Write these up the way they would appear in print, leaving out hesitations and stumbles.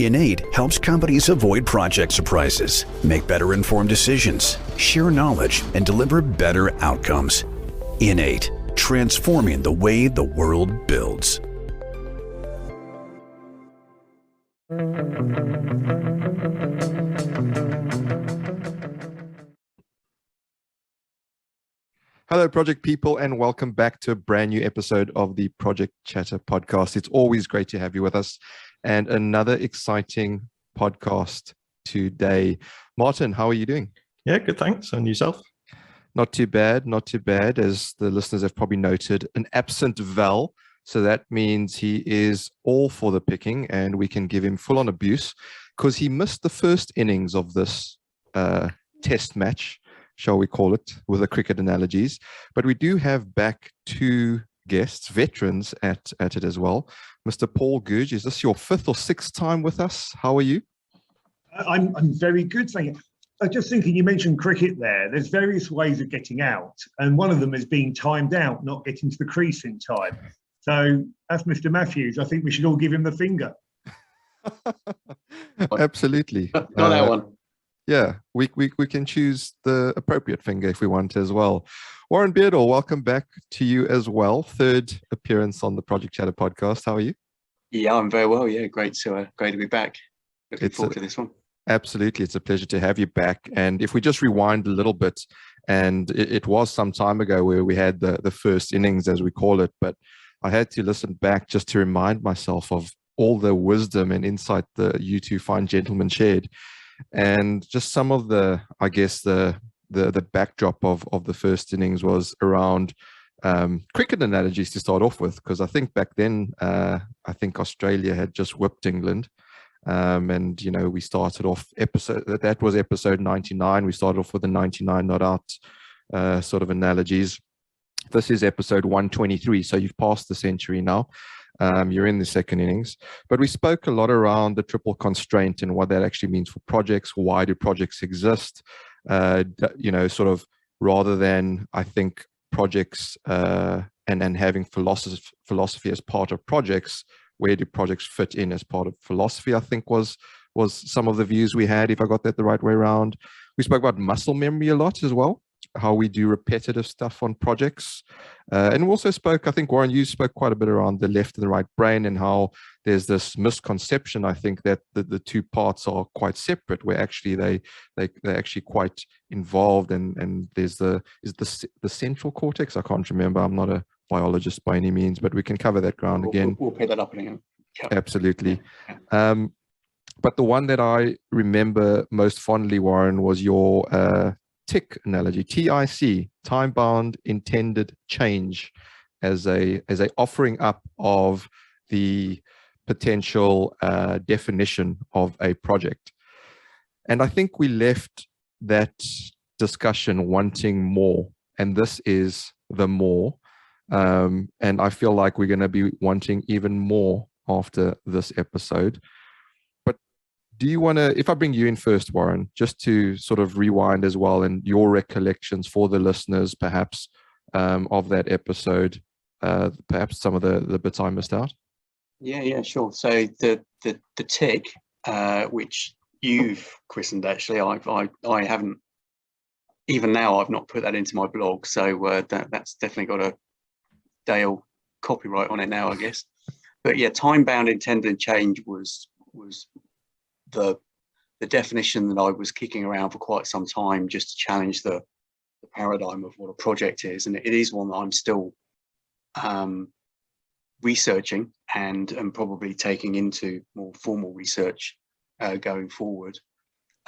Innate helps companies avoid project surprises, make better informed decisions, share knowledge, and deliver better outcomes. Innate, transforming the way the world builds. Hello, project people, and welcome back to a brand new episode of the Project Chatter podcast. It's always great to have you with us, and another exciting podcast today. Martin, how are you doing? Yeah, good, thanks. And yourself? Not too bad, not too bad. As the listeners have probably noted, an absent Val. So that means he is all for the picking, and we can give him full-on abuse because he missed the first innings of this test match, shall we call it, with the cricket analogies. But we do have back two guests, veterans at it as well. Mr. Paul Goodge, is this your fifth or sixth time with us? How are you? I'm very good, thank you. I was just thinking, you mentioned cricket there. There's various ways of getting out, and one of them is being timed out, not getting to the crease in time. So, as Mr. Matthews, I think we should all give him the finger. Absolutely. Not that one. Yeah, we can choose the appropriate finger if we want as well. Warren Beardall, welcome back to you as well. Third appearance on the Project Chatter podcast. How are you? Yeah, I'm very well. Yeah, great to be back. Looking forward to this one. Absolutely, it's a pleasure to have you back. And if we just rewind a little bit, and it was some time ago where we had the first innings, as we call it, but I had to listen back just to remind myself of all the wisdom and insight that you two fine gentlemen shared. And just some of the, I guess, the backdrop of the first innings was around cricket analogies to start off with, because I think back then, I think Australia had just whipped England. And, you know, we started off that was episode 99. We started off with the 99 not out sort of analogies. This is episode 123. So you've passed the century now. You're in the second innings, but we spoke a lot around the triple constraint and what that actually means for projects. Why do projects exist? You know, sort of rather than, I think, projects and having philosophy as part of projects, where do projects fit in as part of philosophy, I think was some of the views we had, if I got that the right way around. We spoke about muscle memory a lot as well, how we do repetitive stuff on projects. And we also spoke, I think, Warren, you spoke quite a bit around the left and the right brain and how there's this misconception, I think, that the two parts are quite separate, where actually they're actually quite involved. And there's the central cortex. I can't remember. I'm not a biologist by any means, but we can cover that ground again. We'll pick that up again. Absolutely. But the one that I remember most fondly, Warren, was your TIC analogy, TIC, time-bound intended change, as a offering up of the potential definition of a project. And I think we left that discussion wanting more, and this is the more. And I feel like we're going to be wanting even more after this episode. But do you want to, if I bring you in first, Warren, just to sort of rewind as well, and your recollections for the listeners, perhaps, of that episode, perhaps some of the bits I missed out? Yeah, sure. So the TIC, which you've christened, actually, I haven't, even now, I've not put that into my blog. So that's definitely got a Dale copyright on it now, I guess. But yeah, time-bound intended change was the definition that I was kicking around for quite some time, just to challenge the paradigm of what a project is. And it is one that I'm still researching and probably taking into more formal research going forward.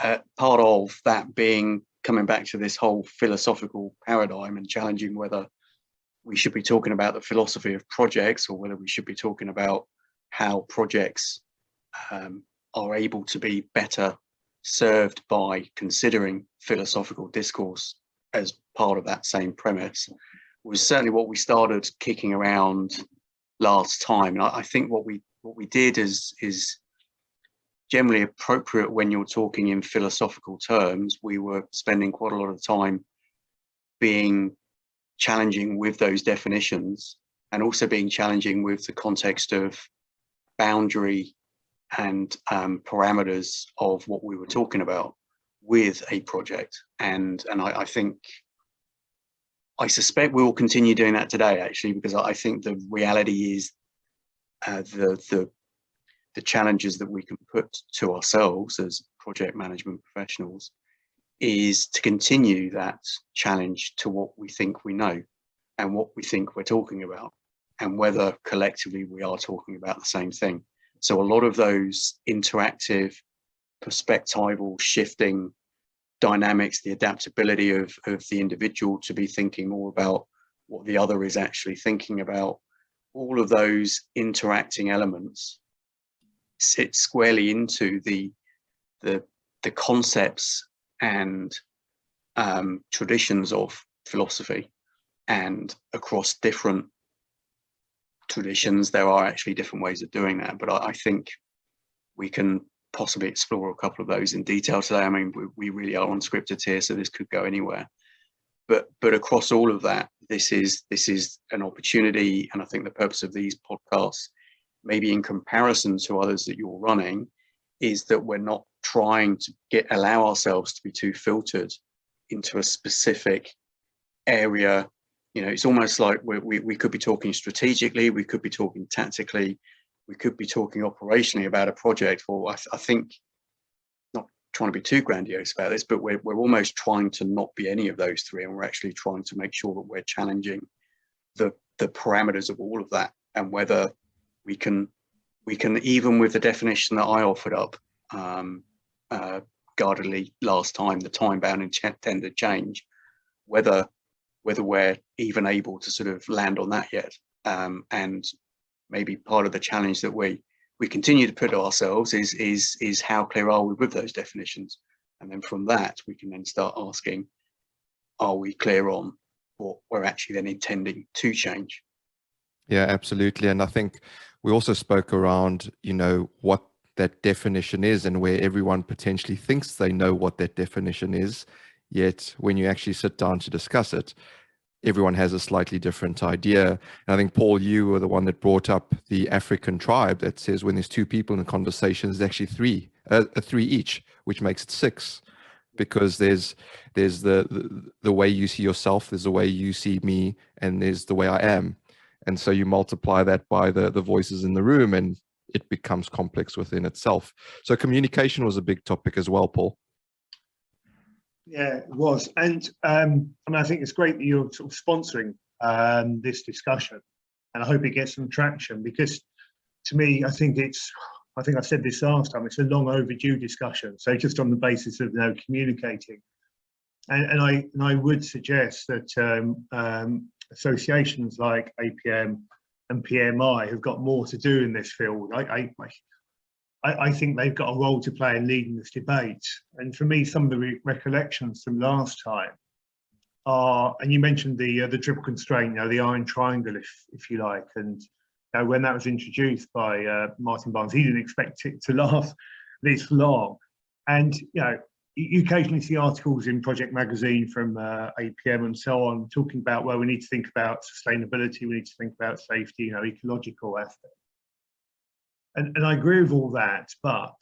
Part of that being coming back to this whole philosophical paradigm and challenging whether we should be talking about the philosophy of projects or whether we should be talking about how projects are able to be better served by considering philosophical discourse as part of that same premise, was certainly what we started kicking around last time. And I think what we did is generally appropriate when you're talking in philosophical terms. We were spending quite a lot of time being challenging with those definitions and also being challenging with the context of boundary and parameters of what we were talking about with a project. And I suspect we will continue doing that today, actually, because I think the reality is the challenges that we can put to ourselves as project management professionals is to continue that challenge to what we think we know and what we think we're talking about, and whether collectively we are talking about the same thing. So a lot of those interactive, perspectival, shifting dynamics, the adaptability of the individual to be thinking more about what the other is actually thinking about, all of those interacting elements sit squarely into the concepts and traditions of philosophy. And across different traditions, there are actually different ways of doing that. But I think we can possibly explore a couple of those in detail today. I mean, we really are unscripted here, so this could go anywhere. But across all of that, this is an opportunity, and I think the purpose of these podcasts, maybe in comparison to others that you're running, is that we're not trying to allow ourselves to be too filtered into a specific area. You know, it's almost like we could be talking strategically, we could be talking tactically, we could be talking operationally about a project. Or I think, not trying to be too grandiose about this, but we're almost trying to not be any of those three, and we're actually trying to make sure that we're challenging the parameters of all of that, and whether we can even with the definition that I offered up guardedly last time, the time-bound intended change, whether we're even able to sort of land on that yet. And maybe part of the challenge that we continue to put to ourselves is how clear are we with those definitions? And then from that, we can then start asking, are we clear on what we're actually then intending to change? Yeah, absolutely. And I think we also spoke around, you know, what that definition is, and where everyone potentially thinks they know what that definition is. Yet when you actually sit down to discuss it, everyone has a slightly different idea. And I think, Paul, you were the one that brought up the African tribe that says when there's two people in a conversation, there's actually three each, which makes it six, because there's the way you see yourself, there's the way you see me, and there's the way I am. And so you multiply that by the voices in the room, and it becomes complex within itself. So communication was a big topic as well, Paul. Yeah, it was. And I think it's great that you're sort of sponsoring this discussion, and I hope it gets some traction, because to me, I think I've said this last time, it's a long overdue discussion. So just on the basis of communicating. And I would suggest that associations like APM and PMI have got more to do in this field. I think they've got a role to play in leading this debate. And for me, some of the recollections from last time are, and you mentioned the triple constraint, the iron triangle, if you like, and when that was introduced by Martin Barnes, he didn't expect it to last this long. And you occasionally see articles in Project Magazine from APM and so on talking about, well, we need to think about sustainability, we need to think about safety, ecological aspects. And I agree with all that, but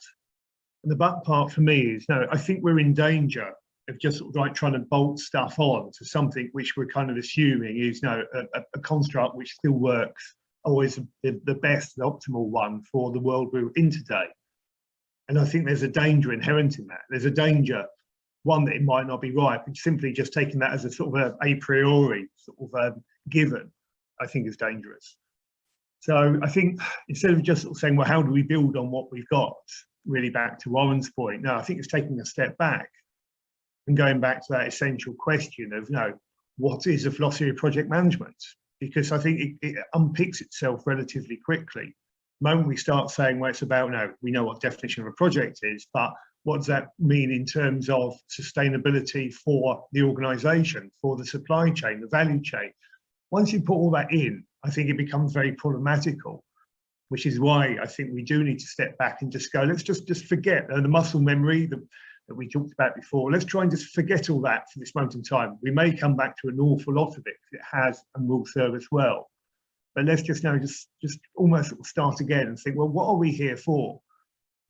the but part for me is, I think we're in danger of just sort of like trying to bolt stuff on to something which we're kind of assuming is a construct which still works, always the best, the optimal one for the world we're in today. And I think there's a danger inherent in that. There's a danger, one, that it might not be right, but simply just taking that as a sort of a priori sort of given, I think is dangerous. So I think instead of just sort of saying, well, how do we build on what we've got, really back to Warren's point, no, I think it's taking a step back and going back to that essential question of, what is a philosophy of project management? Because I think it unpicks itself relatively quickly. The moment we start saying, well, it's about, we know what definition of a project is, but what does that mean in terms of sustainability for the organisation, for the supply chain, the value chain? Once you put all that in, I think it becomes very problematical, which is why I think we do need to step back and just go, let's just forget the muscle memory that we talked about before. Let's try and just forget all that for this moment in time. We may come back to an awful lot of it, because it has and will serve us well. But let's just almost start again and think, well, what are we here for?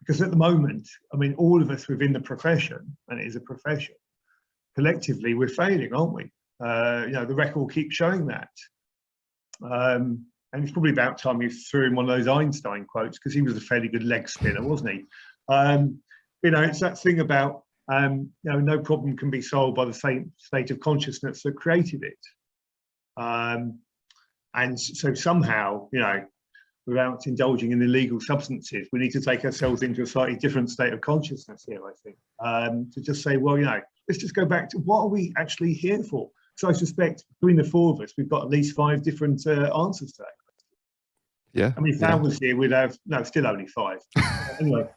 Because at the moment, I mean, all of us within the profession, and it is a profession, collectively we're failing, aren't we? The record keeps showing that. And it's probably about time you threw in one of those Einstein quotes, because he was a fairly good leg spinner, wasn't he? It's that thing about, no problem can be solved by the same state of consciousness that created it. And so somehow, without indulging in illegal substances, we need to take ourselves into a slightly different state of consciousness here, I think, to just say, well, let's just go back to what are we actually here for? So I suspect between the four of us, we've got at least 5 different answers to that. Yeah. I mean, if Al was here, we'd have, no, still only 5. Anyway.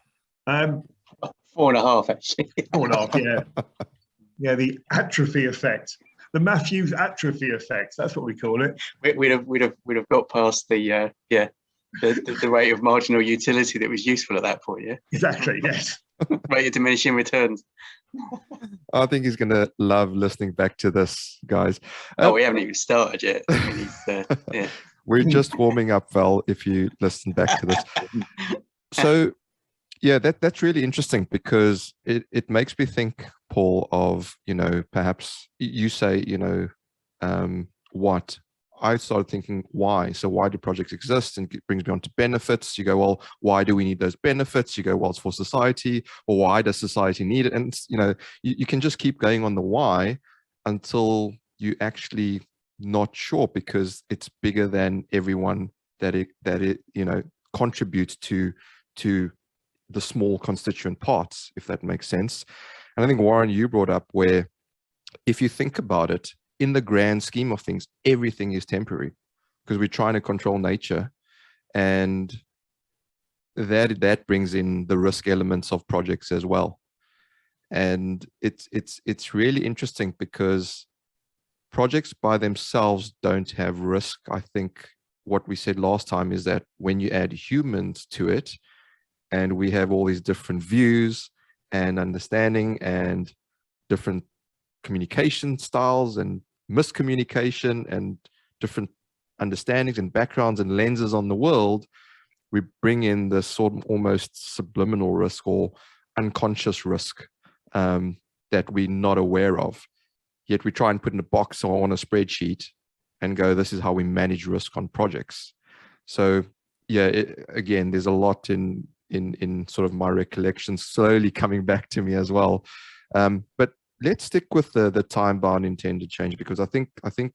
4.5, actually. 4.5, yeah. Yeah, the atrophy effect. The Matthews atrophy effect, that's what we call it. We'd have got past the rate of marginal utility that was useful at that point, yeah? Exactly, yes. Rate of diminishing returns. I think he's going to love listening back to this, guys. We haven't even started yet. I mean, yeah. We're just warming up, Val, if you listen back to this. So, yeah, that's really interesting, because it makes me think, Paul, of, perhaps you say, what? I started thinking why. So why do projects exist? And it brings me on to benefits. You go, well, why do we need those benefits? You go, well, it's for society. Or why does society need it? And, you can just keep going on the why until you actually not sure, because it's bigger than everyone that it contributes to the small constituent parts, if that makes sense. And I think, Warren, you brought up where, if you think about it, in the grand scheme of things, everything is temporary, because we're trying to control nature, and that brings in the risk elements of projects as well. And it's really interesting, because projects by themselves don't have risk. I think what we said last time is that when you add humans to it, and we have all these different views and understanding and different communication styles and miscommunication and different understandings and backgrounds and lenses on the world, we bring in this sort of almost subliminal risk or unconscious risk that we're not aware of. Yet we try and put in a box or on a spreadsheet and go, this is how we manage risk on projects. So yeah, again, there's a lot in sort of my recollections slowly coming back to me as well. But let's stick with the time-bound intended change, because I think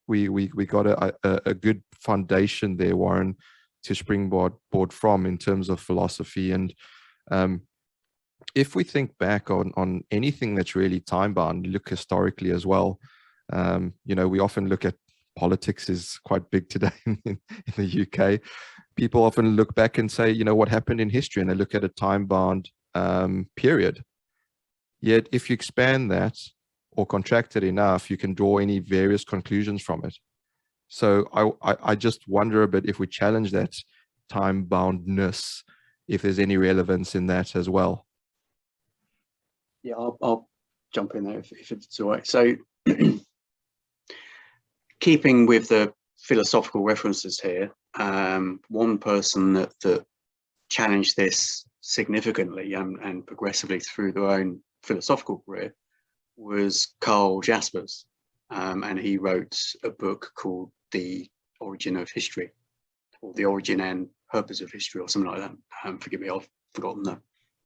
we got a good foundation there, Warren, to springboard from in terms of philosophy. And if we think back on anything that's really time-bound, look historically as well. We often look at politics is quite big today in the UK. People often look back and say, what happened in history, and they look at a time-bound period. Yet if you expand that or contract it enough, you can draw any various conclusions from it. So I just wonder a bit, if we challenge that time-boundness, if there's any relevance in that as well. Yeah, I'll jump in there if it's all right. So keeping with the philosophical references here, one person that challenged this significantly and progressively through their own philosophical career was Karl Jaspers, and he wrote a book called The Origin of History, or The Origin and Purpose of History, or something like that. Forgive me, I've forgotten the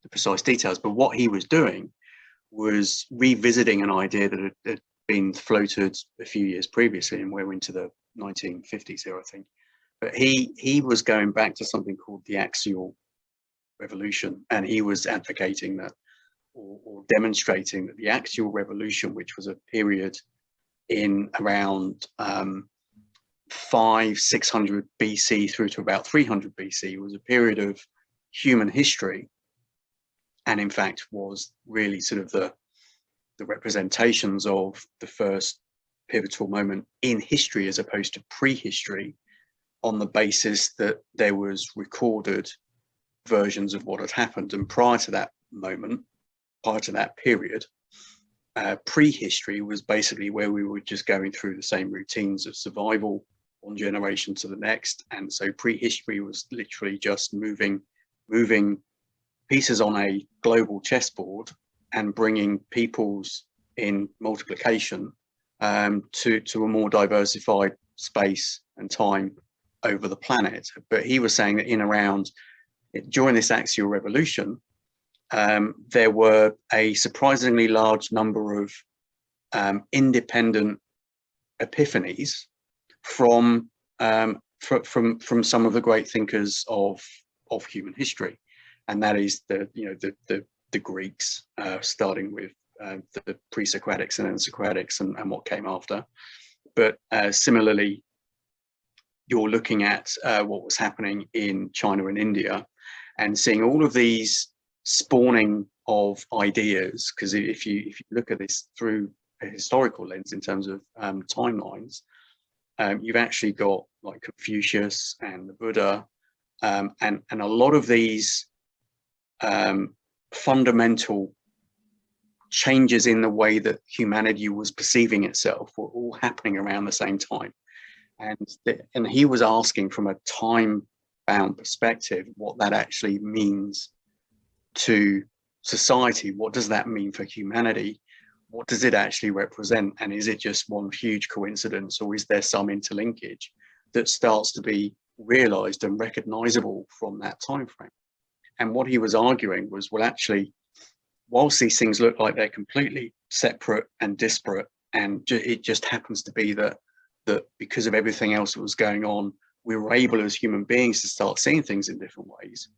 precise details, but what he was doing was revisiting an idea that had been floated a few years previously, and we're into the 1950s here, I think. But he was going back to something called the axial revolution, and he was advocating that, or demonstrating that the axial revolution, which was a period in around 600 BC through to about 300 BC, was a period of human history, and in fact was really sort of the representations of the first pivotal moment in history as opposed to prehistory, on the basis that there was recorded versions of what had happened. And prior to that moment, prior to that period, prehistory was basically where we were just going through the same routines of survival, one generation to the next. And so prehistory was literally just moving pieces on a global chessboard and bringing peoples in multiplication to a more diversified space and time over the planet. But he was saying that during this axial revolution, there were a surprisingly large number of independent epiphanies from some of the great thinkers of human history, and that is the Greeks, starting with the pre-Socratics and then Socratics and what came after. But similarly, you're looking at what was happening in China and India, and seeing all of these spawning of ideas. Because if you look at this through a historical lens in terms of timelines, you've actually got like Confucius and the Buddha, and a lot of these fundamental changes in the way that humanity was perceiving itself were all happening around the same time. And he was asking from a time-bound perspective what that actually means to society. What does that mean for humanity? What does it actually represent? And is it just one huge coincidence, or is there some interlinkage that starts to be realized and recognizable from that time frame? And what he was arguing was, well, actually, whilst these things look like they're completely separate and disparate, and it just happens to be that because of everything else that was going on, we were able as human beings to start seeing things in different ways.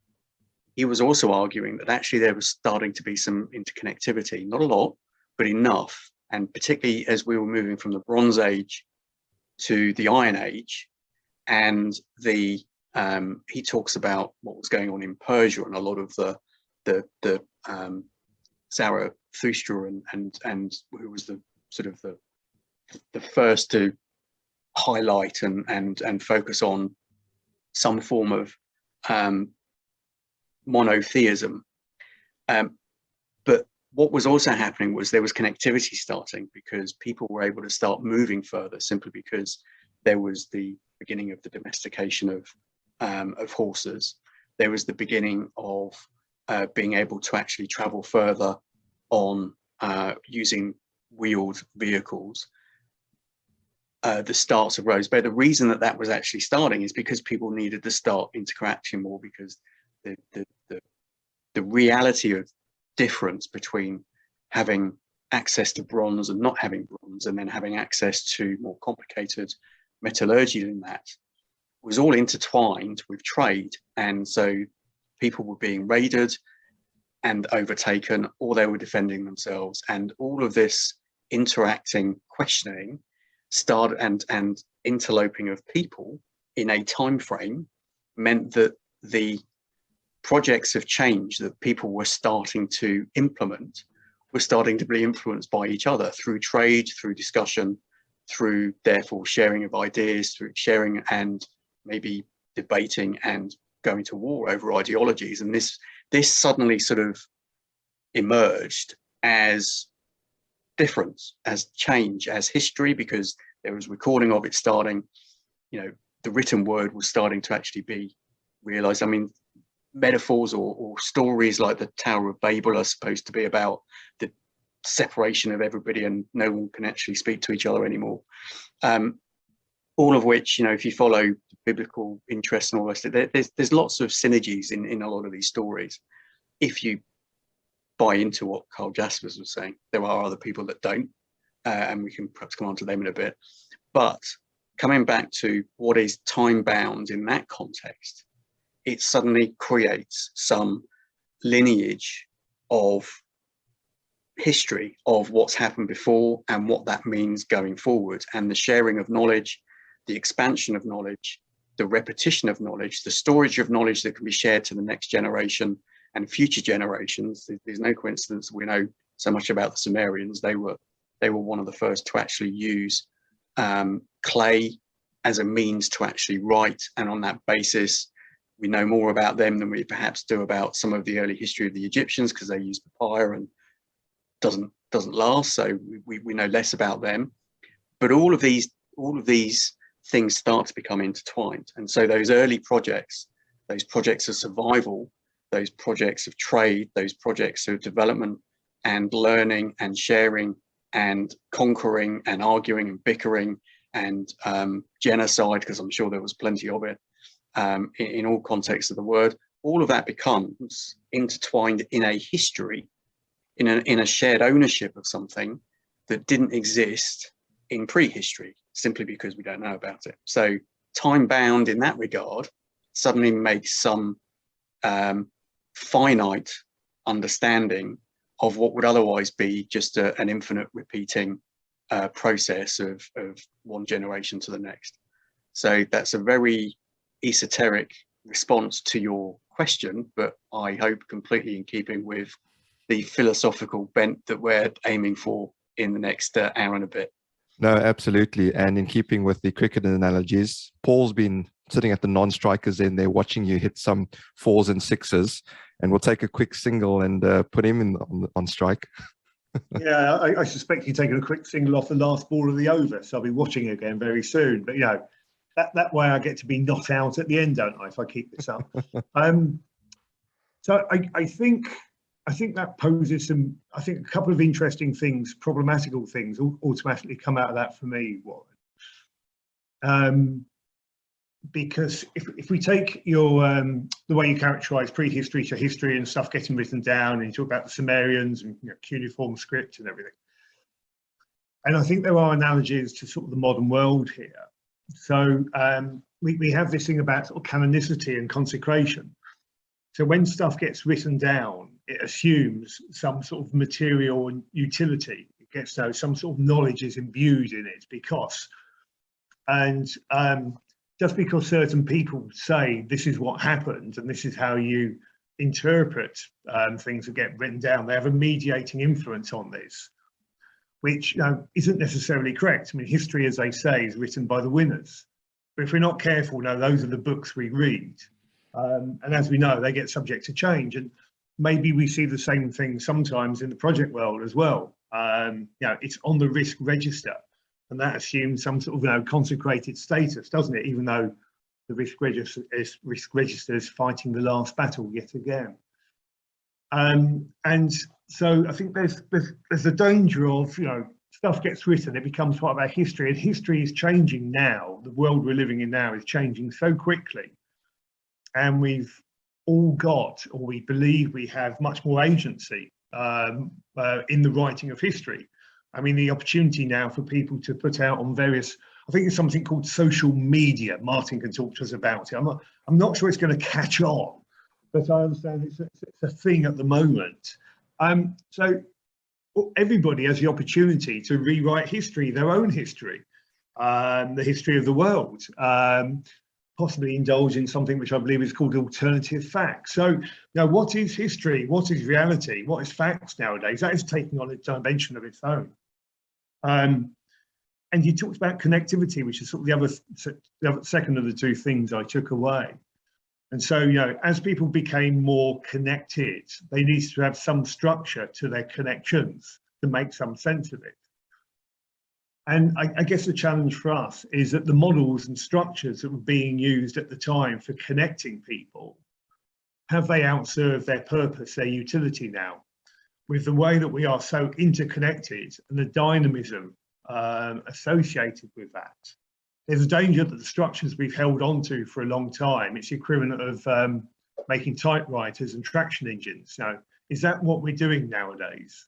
He was also arguing that actually there was starting to be some interconnectivity, not a lot, but enough. And particularly as we were moving from the Bronze Age to the Iron Age, and he talks about what was going on in Persia and a lot of the Zarathustra and who was the sort of the first to highlight and focus on some form of monotheism. But what was also happening was there was connectivity starting, because people were able to start moving further simply because there was the beginning of the domestication of horses. There was the beginning of being able to actually travel further on using wheeled vehicles. The starts of roads. But the reason that was actually starting is because people needed to start interacting more, because the reality of difference between having access to bronze and not having bronze, and then having access to more complicated metallurgy than that, was all intertwined with trade. And so people were being raided and overtaken, or they were defending themselves. And all of this interacting, questioning, and interloping of people in a time frame meant that the projects of change that people were starting to implement were starting to be influenced by each other through trade, through discussion, through therefore sharing of ideas, through sharing and maybe debating and going to war over ideologies. And this suddenly sort of emerged as difference, as change, as history, because there was recording of it starting. The written word was starting to actually be realized. I mean, metaphors or stories like the Tower of Babel are supposed to be about the separation of everybody and no one can actually speak to each other anymore. All of which, if you follow biblical interest and all this, there's lots of synergies in a lot of these stories. If you buy into what Carl Jaspers was saying, there are other people that don't, and we can perhaps come on to them in a bit. But coming back to what is time bound in that context, it suddenly creates some lineage of history of what's happened before and what that means going forward, and the sharing of knowledge, the expansion of knowledge, the repetition of knowledge, the storage of knowledge that can be shared to the next generation and future generations. There's no coincidence we know so much about the Sumerians. They were one of the first to actually use clay as a means to actually write, and on that basis we know more about them than we perhaps do about some of the early history of the Egyptians, because they used papyrus and doesn't last, so we know less about them. But all of these things start to become intertwined, and so those early projects, those projects of survival, those projects of trade, those projects of development and learning and sharing and conquering and arguing and bickering and genocide, because I'm sure there was plenty of it in all contexts of the word, all of that becomes intertwined in a history, in a shared ownership of something that didn't exist in prehistory, simply because we don't know about it. So time bound in that regard suddenly makes some finite understanding of what would otherwise be just an infinite repeating process of one generation to the next. So that's a very esoteric response to your question, but I hope completely in keeping with the philosophical bent that we're aiming for in the next hour and a bit. No, absolutely. And in keeping with the cricket analogies, Paul's been sitting at the non-strikers end there watching you hit some 4s and 6s, and we'll take a quick single and put him on strike. Yeah, I suspect you're taking a quick single off the last ball of the over, so I'll be watching again very soon. But, you know, that way I get to be not out at the end, don't I, if I keep this up? So I think that poses some, I think a couple of interesting things, problematical things automatically come out of that for me, Warren. Because if we take your the way you characterize prehistory to history and stuff getting written down, and you talk about the Sumerians and, you know, cuneiform script and everything, and I think there are analogies to sort of the modern world here. So we have this thing about sort of canonicity and consecration. So when stuff gets written down, it assumes some sort of material and utility. It gets some sort of knowledge is imbued in it because, and just because certain people say this is what happened and this is how you interpret things that get written down, they have a mediating influence on this, which, you know, isn't necessarily correct. I mean, history, as they say, is written by the winners. But if we're not careful, now those are the books we read. And as we know, they get subject to change. And maybe we see the same thing sometimes in the project world as well. You know, it's on the risk register. And that assumes some sort of, you know, consecrated status, doesn't it? Even though the risk register is fighting the last battle yet again. And so I think there's a danger of, you know, stuff gets written, it becomes part of our history, and history is changing now. The world we're living in now is changing so quickly, and we've all got, or we believe we have, much more agency in the writing of history. I mean, the opportunity now for people to put out on various, I think it's something called social media. Martin can talk to us about it. I'm not sure it's going to catch on, but I understand it's a thing at the moment. So everybody has the opportunity to rewrite history, their own history, the history of the world, possibly indulge in something which I believe is called alternative facts. So now, what is history? What is reality? What is facts nowadays? That is taking on a dimension of its own. And you talked about connectivity, which is sort of the other second of the two things I took away. And so, you know, as people became more connected, they needed to have some structure to their connections to make some sense of it. And I guess the challenge for us is that the models and structures that were being used at the time for connecting people, have they outserved their purpose, their utility now? With the way that we are so interconnected and the dynamism associated with that, there's a danger that the structures we've held on to for a long time, it's the equivalent of making typewriters and traction engines. Now, is that what we're doing nowadays?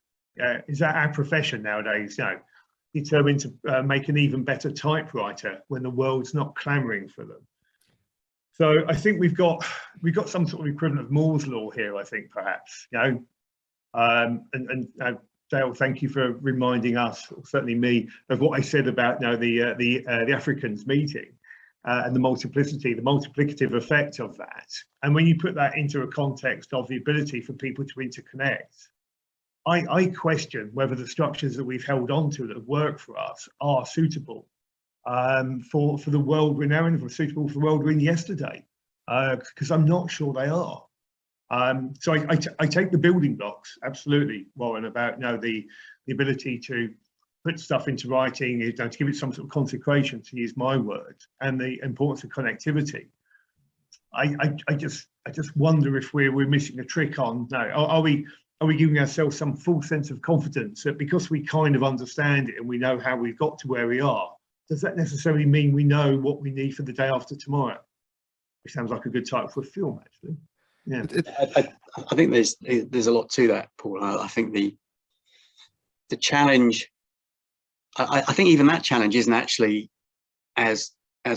Is that our profession nowadays? You know, determined to make an even better typewriter when the world's not clamoring for them. So I think we've got some sort of equivalent of Moore's law here, I think, perhaps, you know. Dale, thank you for reminding us, or certainly me, of what I said about, you know, the Africans meeting and the multiplicative effect of that. And when you put that into a context of the ability for people to interconnect, I question whether the structures that we've held on to that have worked for us are suitable for the world we're now in, suitable for the world we're in yesterday, because I'm not sure they are. So I take the building blocks, absolutely, Warren, about, you know, the ability to put stuff into writing, you know, to give it some sort of consecration, to use my word, and the importance of connectivity. I I just wonder if we're missing a trick on. No, are we giving ourselves some full sense of confidence that because we kind of understand it and we know how we've got to where we are, does that necessarily mean we know what we need for the day after tomorrow? It sounds like a good title for a film, actually. Yeah, I think there's a lot to that, Paul. I think the challenge. I think even that challenge isn't actually as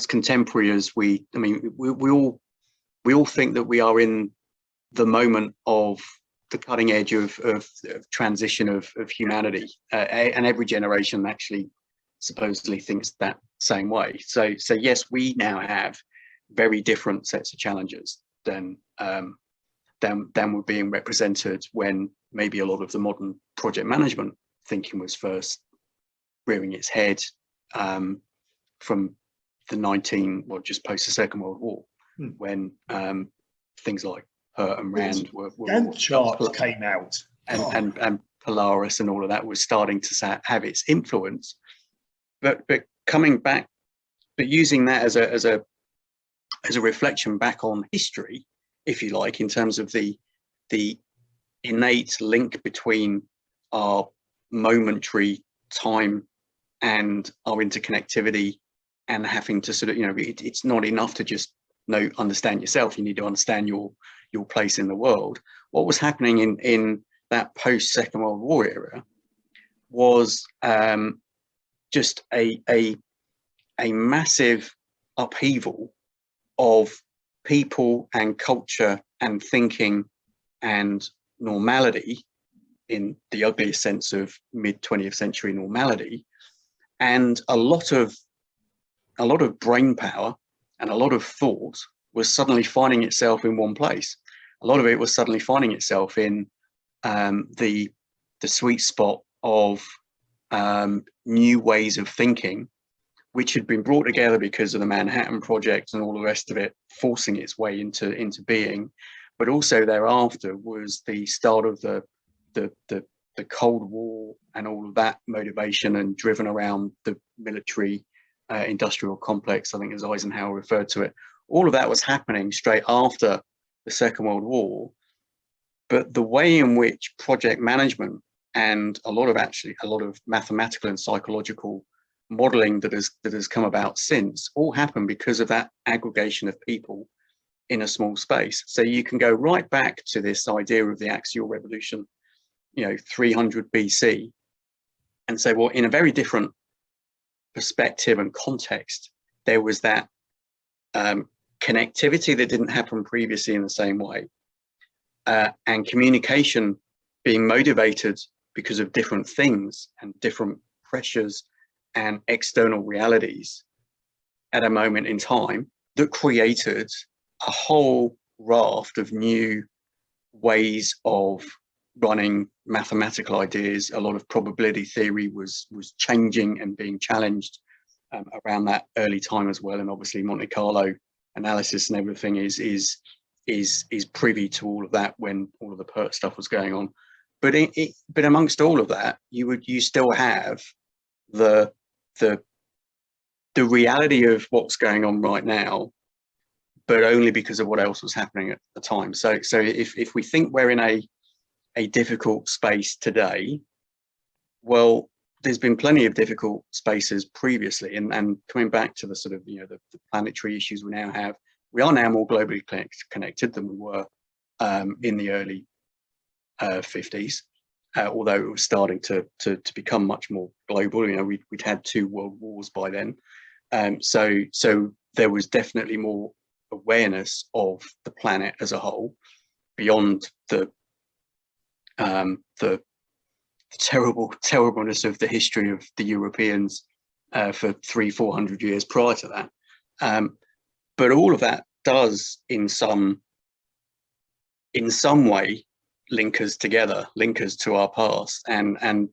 contemporary as we. I mean, we all think that we are in the moment of the cutting edge of transition of humanity, and every generation actually supposedly thinks that same way. So yes, we now have very different sets of challenges than were being represented when maybe a lot of the modern project management thinking was first rearing its head from the just post the Second World War, when things like Hurt and Rand were Gantt charts came out, and Polaris and all of that was starting to have its influence, but coming back, but using that as a reflection back on history, if you like, in terms of the innate link between our momentary time and our interconnectivity, and having to sort of, it's not enough to just understand yourself. You need to understand your place in the world. What was happening in that post Second World War era was just a massive upheaval of people and culture and thinking and normality, in the ugliest sense of mid 20th century normality, and a lot of brain power and a lot of thought was suddenly finding itself in one place. A lot of it was suddenly finding itself in the sweet spot of new ways of thinking, which had been brought together because of the Manhattan Project and all the rest of it forcing its way into being. But also thereafter was the start of the Cold War and all of that motivation, and driven around the military industrial complex, I think as Eisenhower referred to it. All of that was happening straight after the Second World War. But the way in which project management and a lot of mathematical and psychological modeling that has come about since all happened because of that aggregation of people in a small space. So you can go right back to this idea of the axial revolution, 300 BC, and say, well, in a very different perspective and context, there was that connectivity that didn't happen previously in the same way, and communication being motivated because of different things and different pressures and external realities at a moment in time, that created a whole raft of new ways of running mathematical ideas. A lot of probability theory was changing and being challenged around that early time as well. And obviously Monte Carlo analysis and everything is privy to all of that when all of the PERT stuff was going on. But amongst all of that, you still have the reality of what's going on right now, but only because of what else was happening at the time. So if we think we're in a difficult space today, well, there's been plenty of difficult spaces previously, and coming back to the sort of the planetary issues we now have, we are now more globally connected than we were in the early 50s, although it was starting to become much more global. We'd had 2 world wars by then, so there was definitely more awareness of the planet as a whole, beyond the terribleness of the history of the Europeans for 300-400 years prior to that. But all of that does in some way link us together, link us to our past, and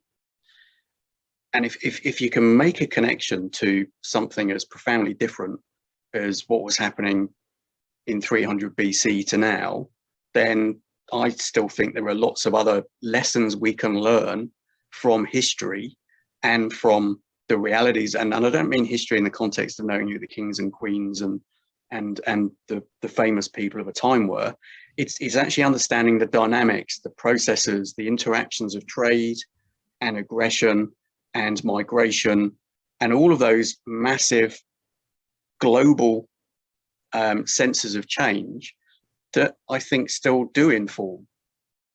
if you can make a connection to something as profoundly different as what was happening in 300 BC to now, then I still think there are lots of other lessons we can learn from history and from the realities. And I don't mean history in the context of knowing who the kings and queens and and the famous people of a time were. It's actually understanding the dynamics, the processes, the interactions of trade and aggression and migration, and all of those massive global senses of change that I think still do inform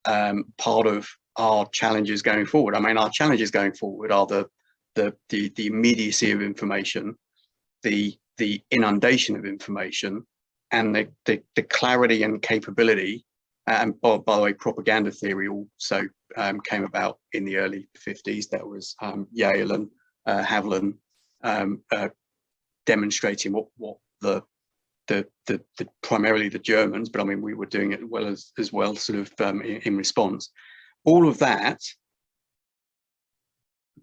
part of our challenges going forward. I mean, our challenges going forward are the immediacy of information, the inundation of information, and the clarity and capability. And by the way, propaganda theory also came about in the early 50s. That was Yale and Haviland demonstrating what the primarily the Germans, but I mean, we were doing it well as well, sort of in response. All of that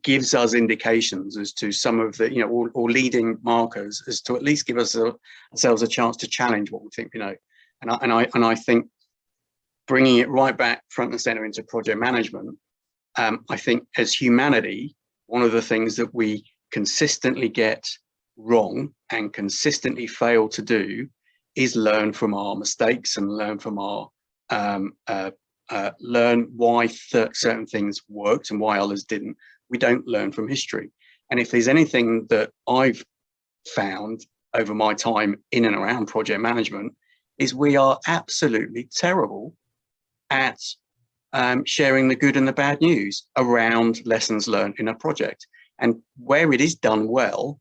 gives us indications as to some of the, or leading markers as to at least give us ourselves a chance to challenge what we think we know. And I think bringing it right back front and center into project management, I think as humanity, one of the things that we consistently get wrong and consistently fail to do is learn from our mistakes and learn from our learn why certain things worked and why others didn't. We don't learn from history. And if there's anything that I've found over my time in and around project management, is we are absolutely terrible at sharing the good and the bad news around lessons learned in a project. And where it is done well,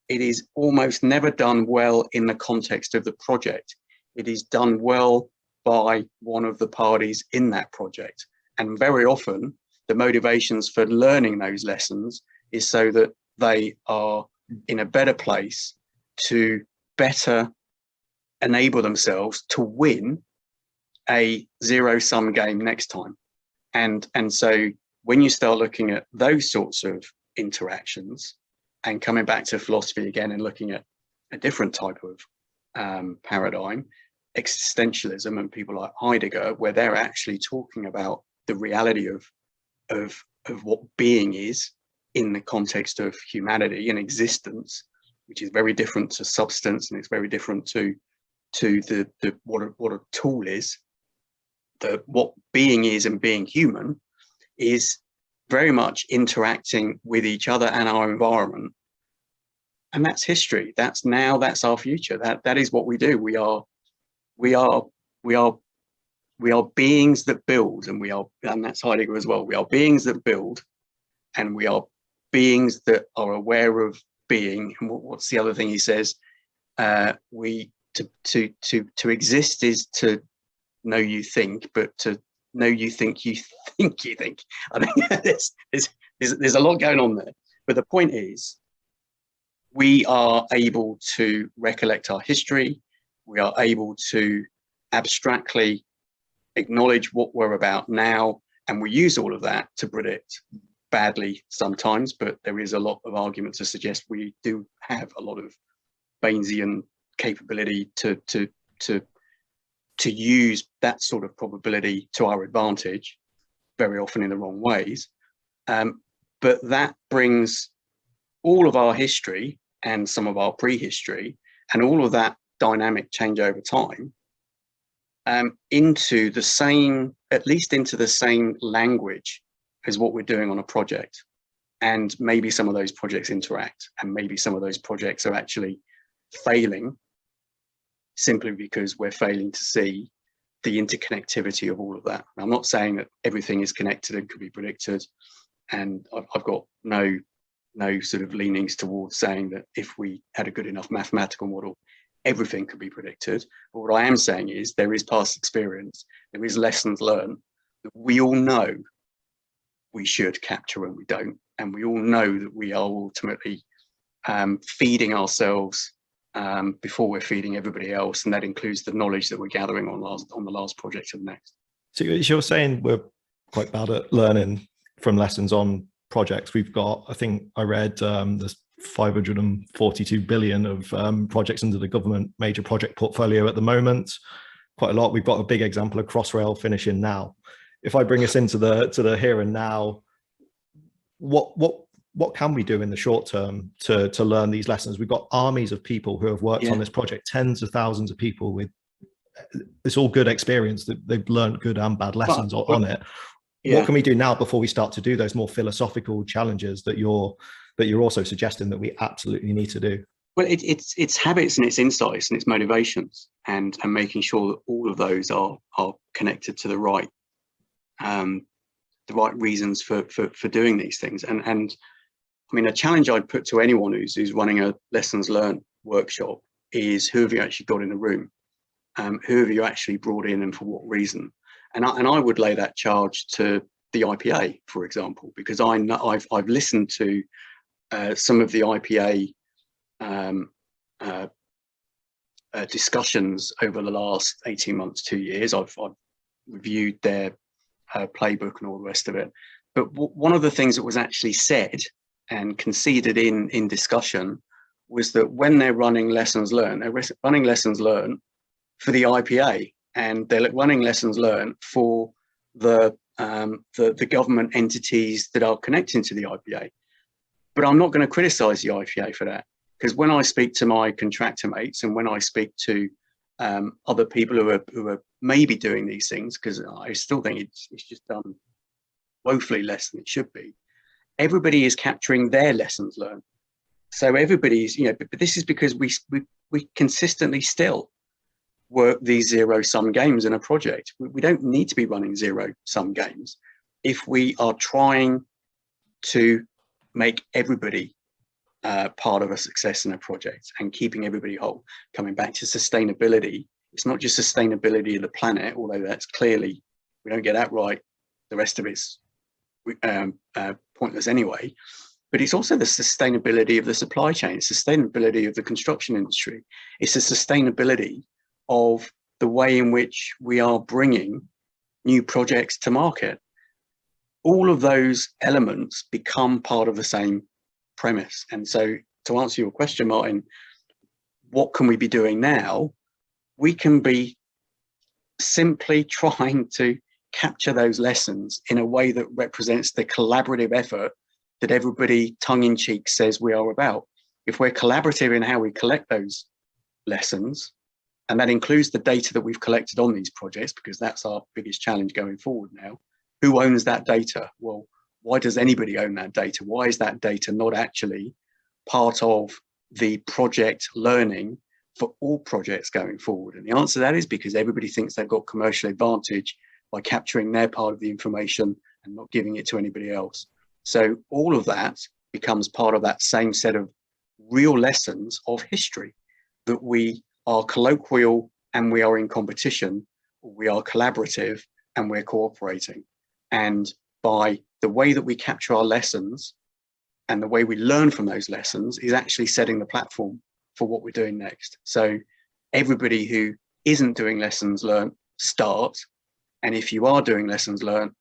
it is almost never done well in the context of the project. It is done well by one of the parties in that project. And very often, the motivations for learning those lessons is so that they are in a better place to better enable themselves to win a zero-sum game next time. And so when you start looking at those sorts of interactions and coming back to philosophy again and looking at a different type of paradigm, existentialism and people like Heidegger, where they're actually talking about the reality of what being is in the context of humanity and existence, which is very different to substance, and it's very different to what a tool is. What being is and being human is very much interacting with each other and our environment. And that's history. That's now, that's our future. That is what we do. We are beings that build, and that's Heidegger as well. We are beings that build, and we are beings that are aware of being. And what's the other thing he says? To exist is to know you think, but to know you think you think you think. I think there's a lot going on there. But the point is, we are able to recollect our history. We are able to abstractly acknowledge what we're about now, and we use all of that to predict, badly sometimes, but there is a lot of argument to suggest we do have a lot of Bayesian capability to use that sort of probability to our advantage, very often in the wrong ways. But that brings all of our history and some of our prehistory and all of that dynamic change over time into the same, at least into the same language as what we're doing on a project. And maybe some of those projects interact, and maybe some of those projects are actually failing simply because we're failing to see the interconnectivity of all of that. I'm not saying that everything is connected and could be predicted, and I've got no sort of leanings towards saying that if we had a good enough mathematical model, everything could be predicted. But what I am saying is there is past experience, there is lessons learned that we all know we should capture and we don't. And we all know that we are ultimately feeding ourselves before we're feeding everybody else. And that includes the knowledge that we're gathering on the last project and next. So you're saying we're quite bad at learning from lessons on projects. We've got, I think I read there's 542 billion of projects under the government major project portfolio at the moment. Quite a lot. We've got a big example of Crossrail finishing now. If I bring us into the here and now, what what can we do in the short term to learn these lessons? We've got armies of people who have worked on this project, tens of thousands of people with it's all good experience that they've learned good and bad lessons on it. What can we do now before we start to do those more philosophical challenges that you're also suggesting that we absolutely need to do? Well, it's habits and it's insights and it's motivations, and making sure that all of those are connected to the right reasons for doing these things. And I mean, a challenge I'd put to anyone who's running a lessons learned workshop is, who have you actually got in the room? Who have you actually brought in, and for what reason? And I would lay that charge to the IPA, for example, because I know I've listened to some of the IPA discussions over the last 18 months, 2 years. I've reviewed their playbook and all the rest of it. But one of the things that was actually said and conceded in discussion was that when they're running lessons learned, they're running lessons learned for the IPA, and they're running lessons learned for the government entities that are connecting to the IPA. But I'm not going to criticize the IPA for that, because when I speak to my contractor mates and when I speak to other people who are maybe doing these things, because I still think it's just done woefully less than it should be, everybody is capturing their lessons learned. So everybody's, but this is because we consistently still work these zero-sum games in a project. We don't need to be running zero-sum games if we are trying to make everybody part of a success in a project and keeping everybody whole. Coming back to sustainability, it's not just sustainability of the planet, although that's clearly, we don't get that right, the rest of it's pointless anyway. But it's also the sustainability of the supply chain, sustainability of the construction industry. It's the sustainability of the way in which we are bringing new projects to market. All of those elements become part of the same premise. And so, to answer your question, Martin, what can we be doing now? We can be simply trying to capture those lessons in a way that represents the collaborative effort that everybody tongue-in-cheek says we are about. If we're collaborative in how we collect those lessons, and that includes the data that we've collected on these projects, because that's our biggest challenge going forward now. Who owns that data? Well, why does anybody own that data? Why is that data not actually part of the project learning for all projects going forward? And the answer to that is because everybody thinks they've got commercial advantage by capturing their part of the information and not giving it to anybody else. So all of that becomes part of that same set of real lessons of history, that we are colloquial and we are in competition, we are collaborative and we're cooperating. And by the way that we capture our lessons and the way we learn from those lessons is actually setting the platform for what we're doing next. So everybody who isn't doing lessons learned, start. And if you are doing lessons learned,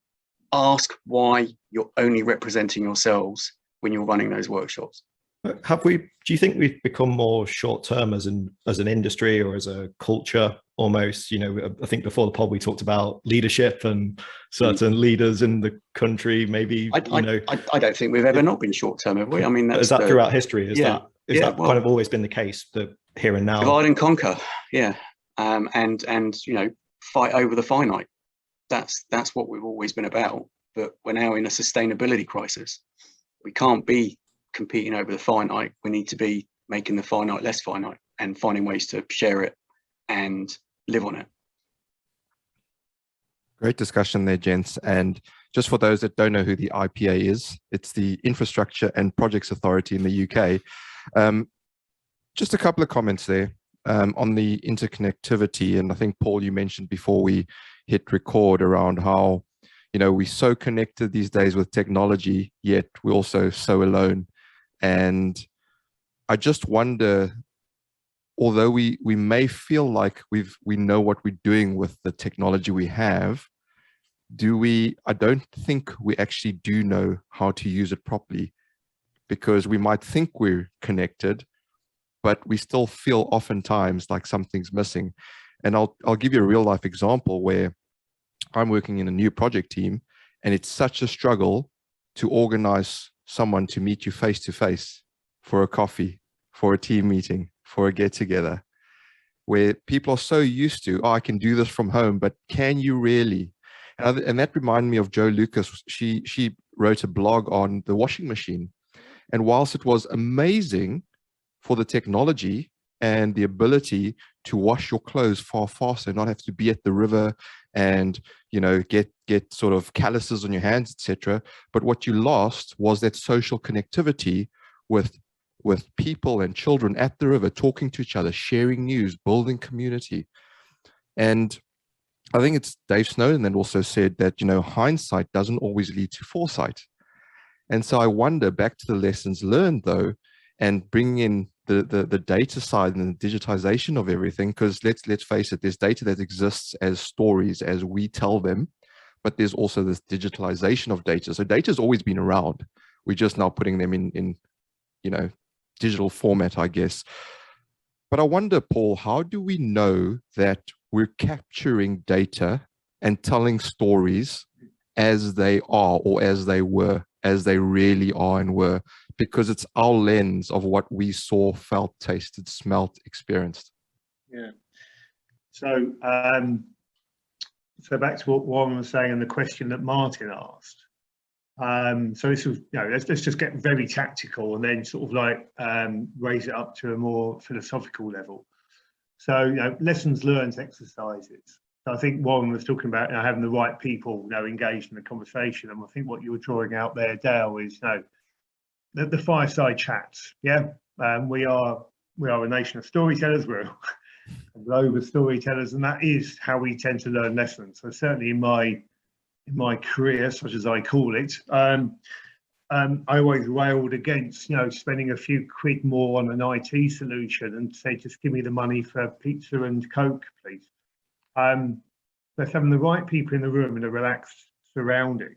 ask why you're only representing yourselves when you're running those workshops. Do you think we've become more short-term as an industry or as a culture almost? I think before the pod we talked about leadership and certain leaders in the country. Maybe I don't think we've ever not been short-term, have we? I mean, that's is that throughout history? Is that kind of always been the case? That here and now, divide and conquer, and fight over the finite. That's what we've always been about. But we're now in a sustainability crisis. We can't be competing over the finite. We need to be making the finite less finite and finding ways to share it and live on it. Great discussion there, gents. And just for those that don't know who the IPA is, it's the Infrastructure and Projects Authority in the UK. Just a couple of comments there on the interconnectivity. And I think, Paul, you mentioned before we hit record around how, we're so connected these days with technology, yet we're also so alone. And I just wonder, although we may feel like we know what we're doing with the technology we have, I don't think we actually do know how to use it properly, because we might think we're connected, but we still feel oftentimes like something's missing. And I'll give you a real life example where I'm working in a new project team, and it's such a struggle to organize someone to meet you face to face for a coffee, for a team meeting, for a get together, where people are so used to, oh, I can do this from home, but can you really? And that reminded me of Jo Lucas. She wrote a blog on the washing machine. And whilst it was amazing for the technology and the ability to wash your clothes far faster, not have to be at the river and, you know, get sort of calluses on your hands, etc. But what you lost was that social connectivity with people and children at the river, talking to each other, sharing news, building community. And I think it's Dave Snowden that also said that, you know, hindsight doesn't always lead to foresight. And so I wonder, back to the lessons learned though, and bringing in the data side and the digitization of everything, because let's face it, there's data that exists as stories as we tell them, but there's also this digitalization of data. So data has always been around. We're just now putting them in you know, digital format, I guess. But I wonder, Paul, how do we know that we're capturing data and telling stories as they are, or as they were, as they really are and were, because it's our lens of what we saw, felt, tasted, smelt, experienced? Yeah. So, so back to what Warren was saying and the question that Martin asked. So this was, you know, let's just get very tactical and then sort of like raise it up to a more philosophical level. So, you know, lessons learned exercises. So I think Warren was talking about, you know, having the right people, you know, engaged in the conversation. And I think what you were drawing out there, Dale, is, you know, the fireside chats. Yeah, we are a nation of storytellers. We're a globe of storytellers, and that is how we tend to learn lessons. So certainly in my career, such as I call it, I always railed against, you know, spending a few quid more on an IT solution and say, just give me the money for pizza and Coke, please. But having the right people in the room in a relaxed surrounding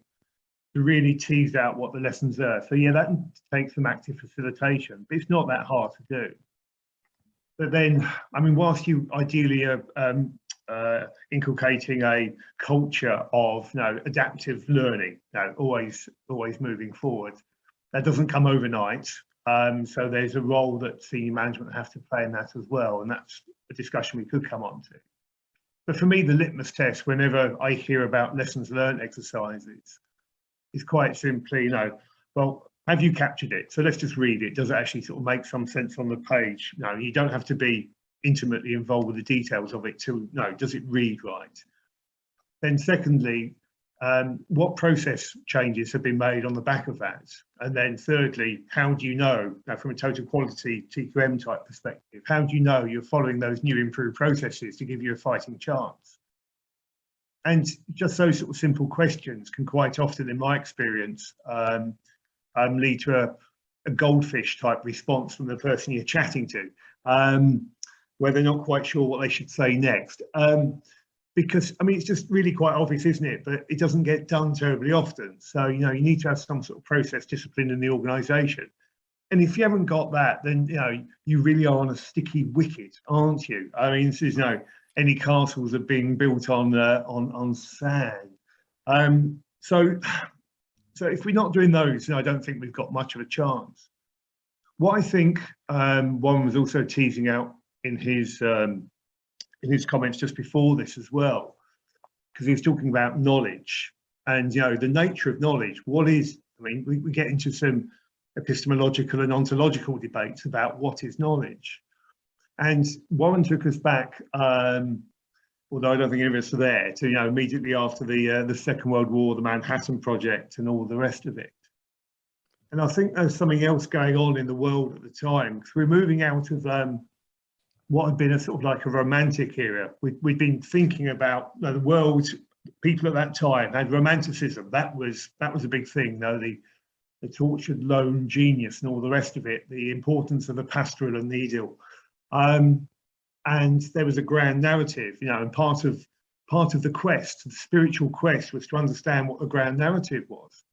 to really tease out what the lessons are. So yeah, that takes some active facilitation, but it's not that hard to do. But then, I mean, whilst you ideally are inculcating a culture of, you know, adaptive learning, you know, always moving forward, that doesn't come overnight. So there's a role that senior management have to play in that as well, and that's a discussion we could come on to. But for me, the litmus test, whenever I hear about lessons learned exercises, is quite simply, you know, well, have you captured it? So let's just read it. Does it actually sort of make some sense on the page? No, you don't have to be intimately involved with the details of it to know, does it read right? Then secondly, what process changes have been made on the back of that? And then thirdly, how do you know, from a total quality TQM type perspective, how do you know you're following those new improved processes to give you a fighting chance? And just those sort of simple questions can quite often, in my experience, lead to a goldfish type response from the person you're chatting to, where they're not quite sure what they should say next. Because, I mean, it's just really quite obvious, isn't it? But it doesn't get done terribly often. So, you know, you need to have some sort of process discipline in the organisation. And if you haven't got that, then, you know, you really are on a sticky wicket, aren't you? I mean, this is, you know, any castles are being built on sand. So if we're not doing those, you know, I don't think we've got much of a chance. What I think Warren was also teasing out in his comments just before this as well, because he was talking about knowledge and, you know, the nature of knowledge. What is, I mean, we get into some epistemological and ontological debates about what is knowledge. And Warren took us back, although I don't think any of us are there, to, you know, immediately after the Second World War, the Manhattan Project and all the rest of it. And I think there's something else going on in the world at the time, because we're moving out of what had been a sort of like a romantic era. We'd been thinking about, you know, the world, people at that time had romanticism. That was a big thing, you know, the tortured lone genius and all the rest of it, the importance of the pastoral and the idyll. And there was a grand narrative, you know, and part of the quest, the spiritual quest, was to understand what the grand narrative was.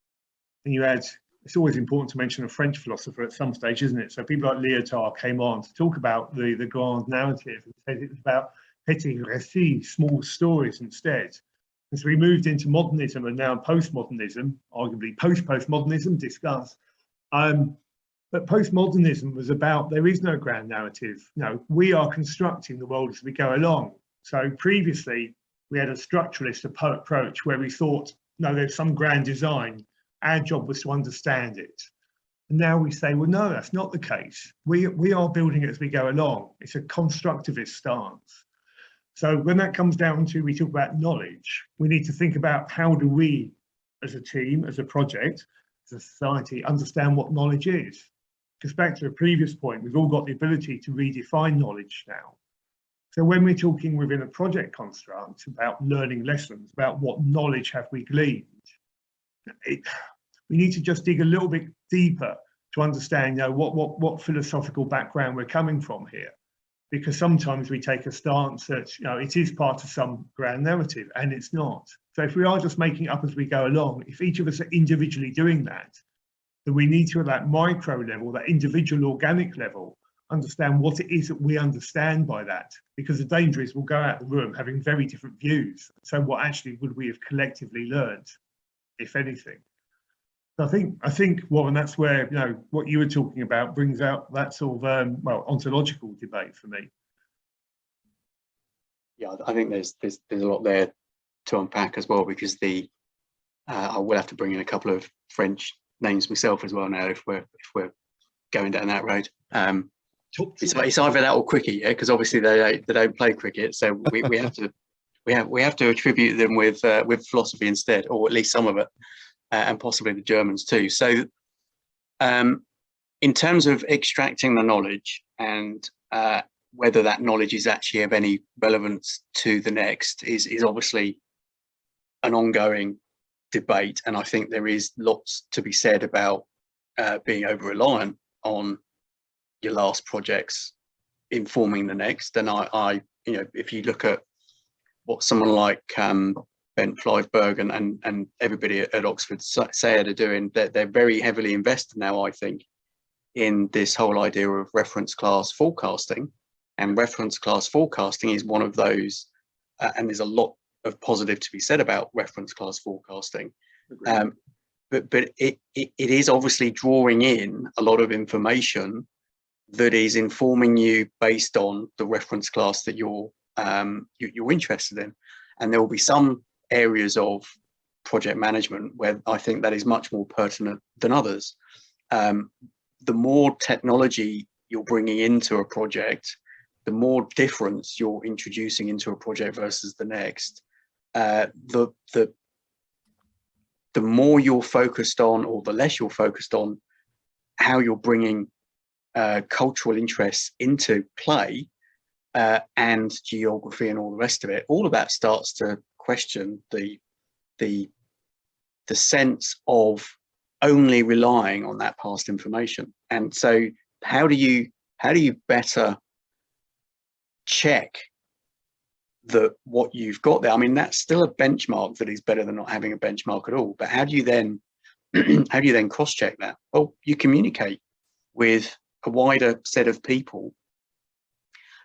And you had, it's always important to mention a French philosopher at some stage, isn't it? So people like Lyotard came on to talk about the grand narrative and said it was about petit récits, small stories instead. And so we moved into modernism and now postmodernism, arguably post-postmodernism, discuss. But postmodernism was about, there is no grand narrative. No, we are constructing the world as we go along. So previously, we had a structuralist approach where we thought, no, there's some grand design. Our job was to understand it. And now we say, well, no, that's not the case. We are building it as we go along. It's a constructivist stance. So when that comes down to, we talk about knowledge, we need to think about how do we, as a team, as a project, as a society, understand what knowledge is. Because back to the previous point, we've all got the ability to redefine knowledge now. So when we're talking within a project construct about learning lessons, about what knowledge have we gleaned, we need to just dig a little bit deeper to understand, you know, what philosophical background we're coming from here. Because sometimes we take a stance that, you know, it is part of some grand narrative, and it's not. So if we are just making it up as we go along, if each of us are individually doing that, then we need to, at that micro level, that individual organic level, understand what it is that we understand by that. Because the danger is we'll go out the room having very different views. So what actually would we have collectively learned, if anything? So I think, Warren, that's where, you know, what you were talking about brings out that sort of, well, ontological debate for me. Yeah, I think there's a lot there to unpack as well, because I will have to bring in a couple of French names myself as well now if we're going down that road. It's either that or cricket, yeah, because obviously they don't play cricket, so we have to attribute them with philosophy instead, or at least some of it, and possibly the Germans too. So in terms of extracting the knowledge and whether that knowledge is actually of any relevance to the next is obviously an ongoing debate, and I think there is lots to be said about being over-reliant on your last projects informing the next. And I you know, if you look at what someone like Ben Flyberg and everybody at Oxford SAID are doing, they're very heavily invested now, I think, in this whole idea of reference class forecasting. And reference class forecasting is one of those, and there's a lot of positive to be said about reference class forecasting. But it is obviously drawing in a lot of information that is informing you based on the reference class that you're interested in. And there will be some areas of project management where I think that is much more pertinent than others. The more technology you're bringing into a project, the more difference you're introducing into a project versus the next, the more you're focused on, or the less you're focused on how you're bringing cultural interests into play, and geography and all the rest of it. All of that starts to question the sense of only relying on that past information. And so how do you better check that what you've got there? I mean, that's still a benchmark that is better than not having a benchmark at all. But how do you then cross-check that? Well, you communicate with a wider set of people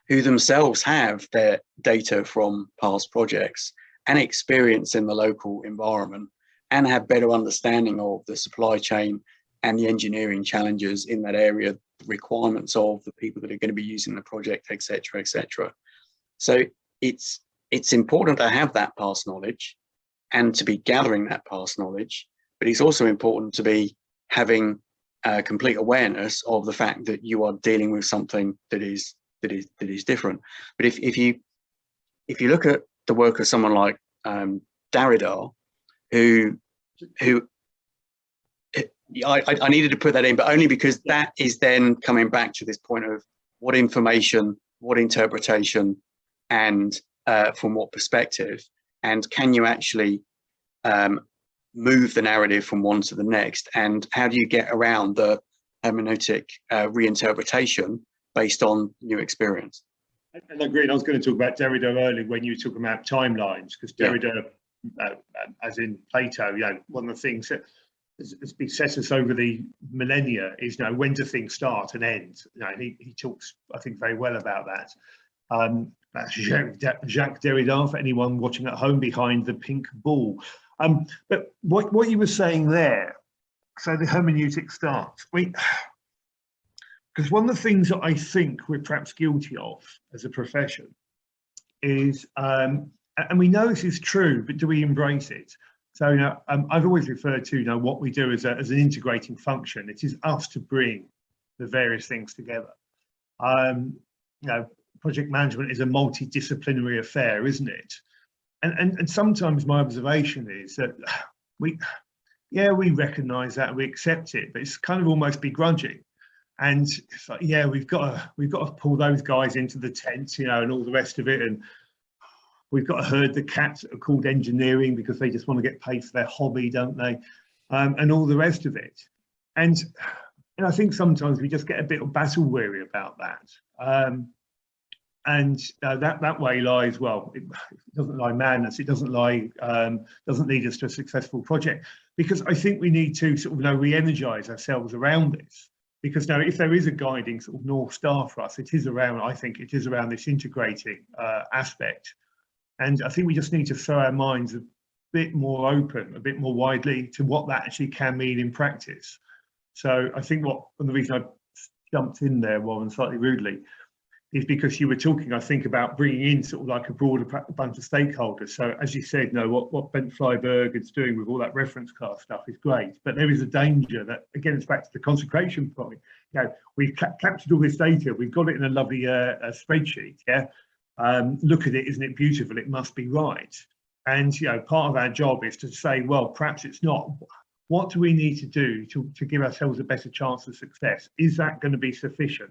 who themselves have their data from past projects and experience in the local environment, and have better understanding of the supply chain and the engineering challenges in that area, the requirements of the people that are going to be using the project, etc., etc. So it's important to have that past knowledge and to be gathering that past knowledge, but it's also important to be having complete awareness of the fact that you are dealing with something that is different. But if you look at the work of someone like Derrida, who I needed to put that in, but only because that is then coming back to this point of what information, what interpretation, and from what perspective, and can you actually move the narrative from one to the next, and how do you get around the hermeneutic reinterpretation based on new experience? And I agree. And I was going to talk about Derrida earlier when you were talking about timelines, because Derrida, as in Plato, you know, one of the things that has been set us over the millennia is, you know, when do things start and end? You know, he talks, I think, very well about that. That's Jacques Derrida, for anyone watching at home behind the pink ball. But what you were saying there So the hermeneutic starts. Because one of the things that I think we're perhaps guilty of as a profession is, and we know this is true, but do we embrace it? So, I've always referred to, what we do as an integrating function. It is us to bring the various things together. Project management is a multidisciplinary affair, isn't it? And sometimes my observation is that we recognise that and we accept it, but it's kind of almost begrudging. And it's like, we've got to pull those guys into the tent, and all the rest of it, and we've got to herd the cats that are called engineering because they just want to get paid for their hobby, don't they? And all the rest of it. And I think sometimes we just get a bit of battle weary about that. That way lies, well, it doesn't lie madness. It doesn't lie, doesn't lead us to a successful project, because I think we need to sort of re-energize ourselves around this. Because now, if there is a guiding sort of North Star for us, I think it is around this integrating aspect. And I think we just need to throw our minds a bit more open, a bit more widely to what that actually can mean in practice. So I think and the reason I jumped in there, Warren, slightly rudely, is because you were talking, I think, about bringing in sort of like a broader bunch of stakeholders. So as you said, what Bent Flyberg is doing with all that reference class stuff is great, but there is a danger that, again, it's back to the consecration point. We've captured all this data, we've got it in a lovely spreadsheet, look at it, isn't it beautiful? It must be right. And, part of our job is to say, well, perhaps it's not. What do we need to do to give ourselves a better chance of success? Is that going to be sufficient?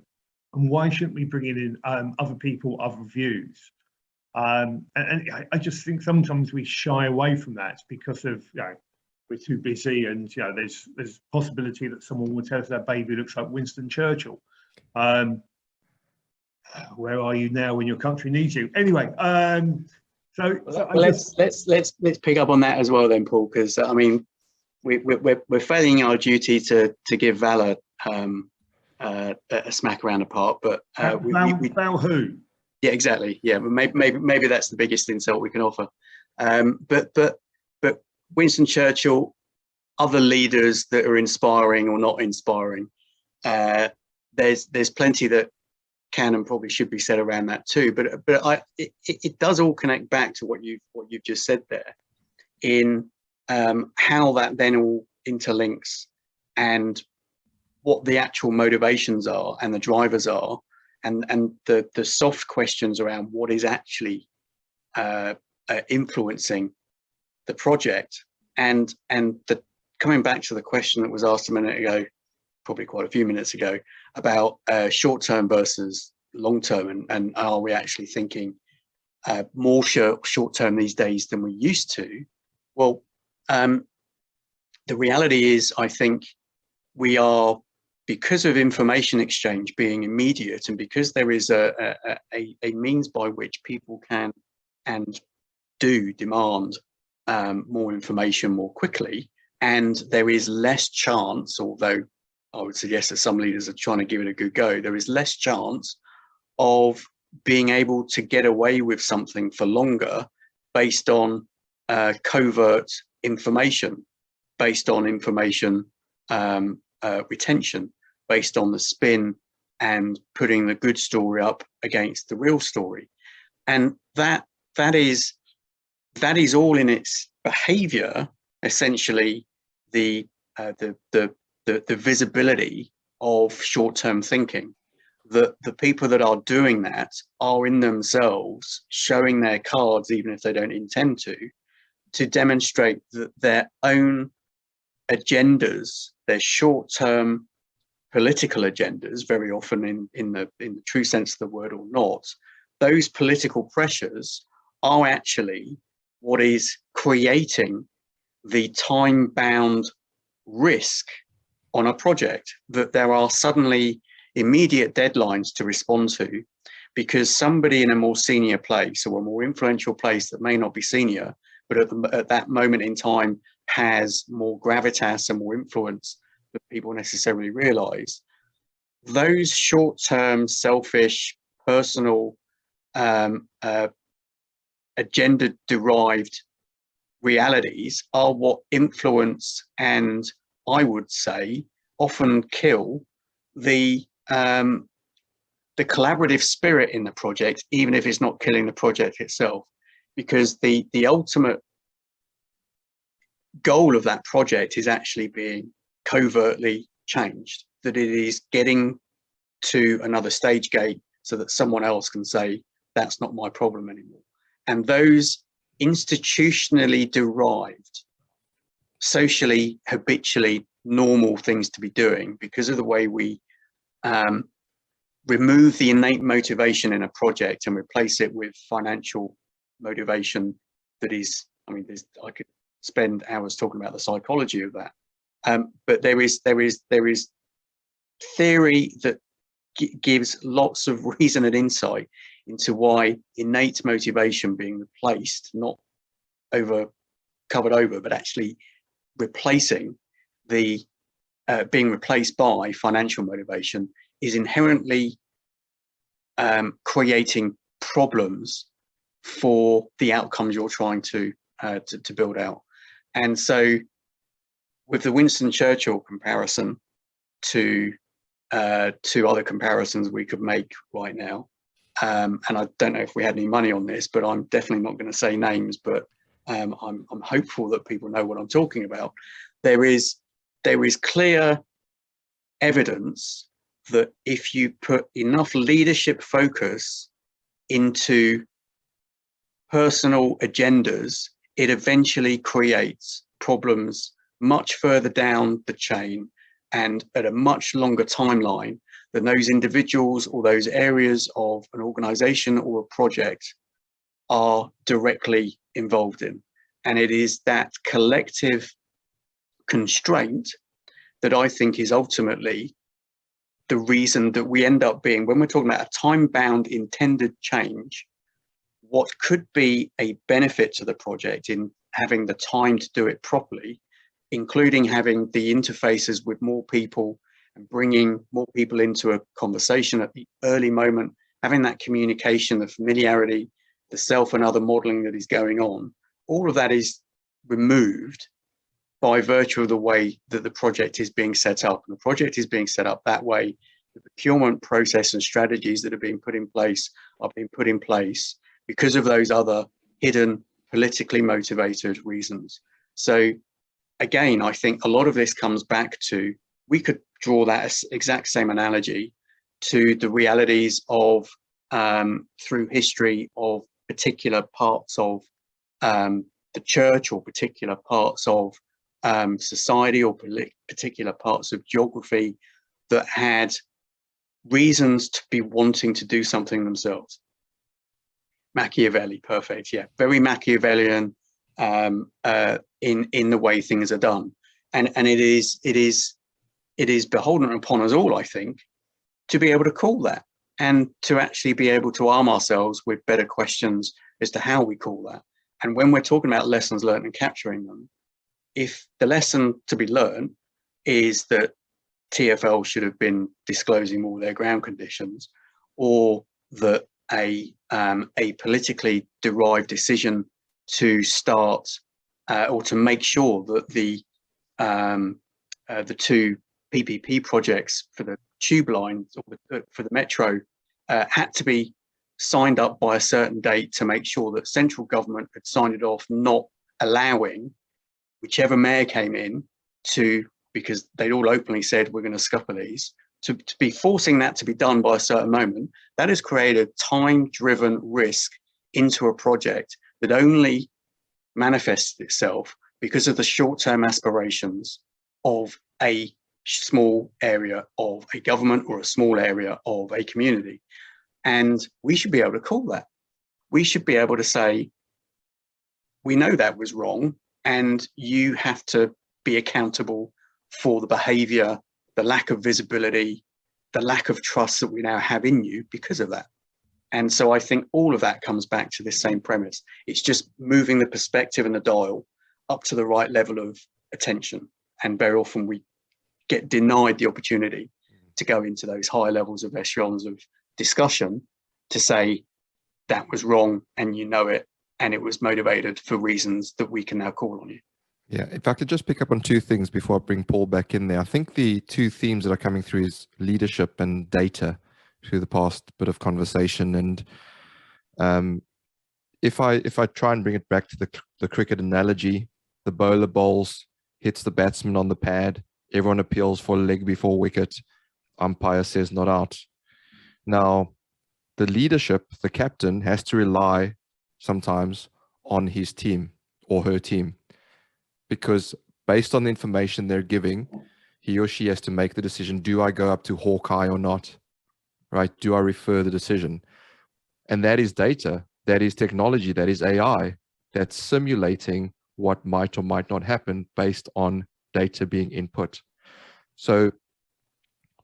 And why shouldn't we bring in other people, other views? And I just think sometimes we shy away from that because of, we're too busy, and there's possibility that someone will tell us that baby looks like Winston Churchill. Where are you now when your country needs you? Anyway, let's pick up on that as well then, Paul, because I mean we're failing our duty to give Valor a smack around the park, but about who? Yeah, exactly. Yeah, maybe that's the biggest insult we can offer. But Winston Churchill, other leaders that are inspiring or not inspiring, there's plenty that can and probably should be said around that too. But it does all connect back to what you've just said there, in how that then all interlinks and what the actual motivations are and the drivers are, and the soft questions around what is actually influencing the project, and the coming back to the question that was asked a minute ago, probably quite a few minutes ago, about short-term versus long-term, and are we actually thinking more short-term these days than we used to? Well, the reality is, I think we are, because of information exchange being immediate, and because there is a means by which people can and do demand more information more quickly, and there is less chance, although I would suggest that some leaders are trying to give it a good go, there is less chance of being able to get away with something for longer based on covert information, based on information retention, based on the spin and putting the good story up against the real story. And that is all in its behavior, essentially the visibility of short-term thinking. The people that are doing that are in themselves showing their cards, even if they don't intend to demonstrate that their own agendas, their short-term political agendas, very often in the true sense of the word or not, those political pressures are actually what is creating the time-bound risk on a project, that there are suddenly immediate deadlines to respond to, because somebody in a more senior place or a more influential place that may not be senior, but at that moment in time has more gravitas and more influence than people necessarily realize. Those short-term, selfish, personal, agenda-derived realities are what influence and I would say, often kill the collaborative spirit in the project, even if it's not killing the project itself, because the ultimate goal of that project is actually being covertly changed, that it is getting to another stage gate so that someone else can say, that's not my problem anymore. And those institutionally derived, socially, habitually normal things to be doing, because of the way we remove the innate motivation in a project and replace it with financial motivation that is, I mean, I could spend hours talking about the psychology of that. But there is theory that gives lots of reason and insight into why innate motivation being replaced, not covered over, but actually replacing the being replaced by financial motivation is inherently creating problems for the outcomes you're trying to build out. And so with the Winston Churchill comparison to other comparisons we could make right now, and I don't know if we had any money on this, but I'm definitely not going to say names, but I'm hopeful that people know what I'm talking about. There is clear evidence that if you put enough leadership focus into personal agendas, it eventually creates problems much further down the chain and at a much longer timeline than those individuals or those areas of an organization or a project are directly involved in. And it is that collective constraint that I think is ultimately the reason that we end up being, when we're talking about a time-bound intended change, what could be a benefit to the project in having the time to do it properly, including having the interfaces with more people and bringing more people into a conversation at the early moment, having that communication, the familiarity, the self and other modeling that is going on, all of that is removed by virtue of the way that the project is being set up. And the project is being set up that way. The procurement process and strategies that are being put in place are being put in place because of those other hidden, politically motivated reasons. So again, I think a lot of this comes back to, we could draw that exact same analogy to the realities of, through history, of particular parts of the church or particular parts of society or particular parts of geography that had reasons to be wanting to do something themselves. Machiavelli, perfect, yeah, very Machiavellian in the way things are done, and it is beholden upon us all, I think, to be able to call that and to actually be able to arm ourselves with better questions as to how we call that. And when we're talking about lessons learned and capturing them, if the lesson to be learned is that TfL should have been disclosing all their ground conditions, or that a politically derived decision to start or to make sure that the two PPP projects for the tube lines or for the metro had to be signed up by a certain date to make sure that central government had signed it off, not allowing whichever mayor came in to, because they'd all openly said, we're going to scupper these, to be forcing that to be done by a certain moment. That has created time-driven risk into a project that only manifests itself because of the short-term aspirations of a small area of a government or a small area of a community. And we should be able to call that. We should be able to say, we know that was wrong, and you have to be accountable for the behavior, the lack of visibility, the lack of trust that we now have in you because of that. And so I think all of that comes back to this same premise. It's just moving the perspective and the dial up to the right level of attention. And very often we get denied the opportunity to go into those higher levels of echelons of discussion to say that was wrong and you know it, and it was motivated for reasons that we can now call on you. Yeah, if I could just pick up on two things before I bring Paul back in there. I think the two themes that are coming through is leadership and data through the past bit of conversation. And if I try and bring it back to the cricket analogy, the bowler bowls, hits the batsman on the pad, everyone appeals for a leg before wicket, umpire says not out. Now, the leadership, the captain, has to rely sometimes on his team or her team, because based on the information they're giving, he or she has to make the decision, do I go up to Hawkeye or not? Right? Do I refer the decision? And that is data, that is technology, that is AI, that's simulating what might or might not happen based on data being input. So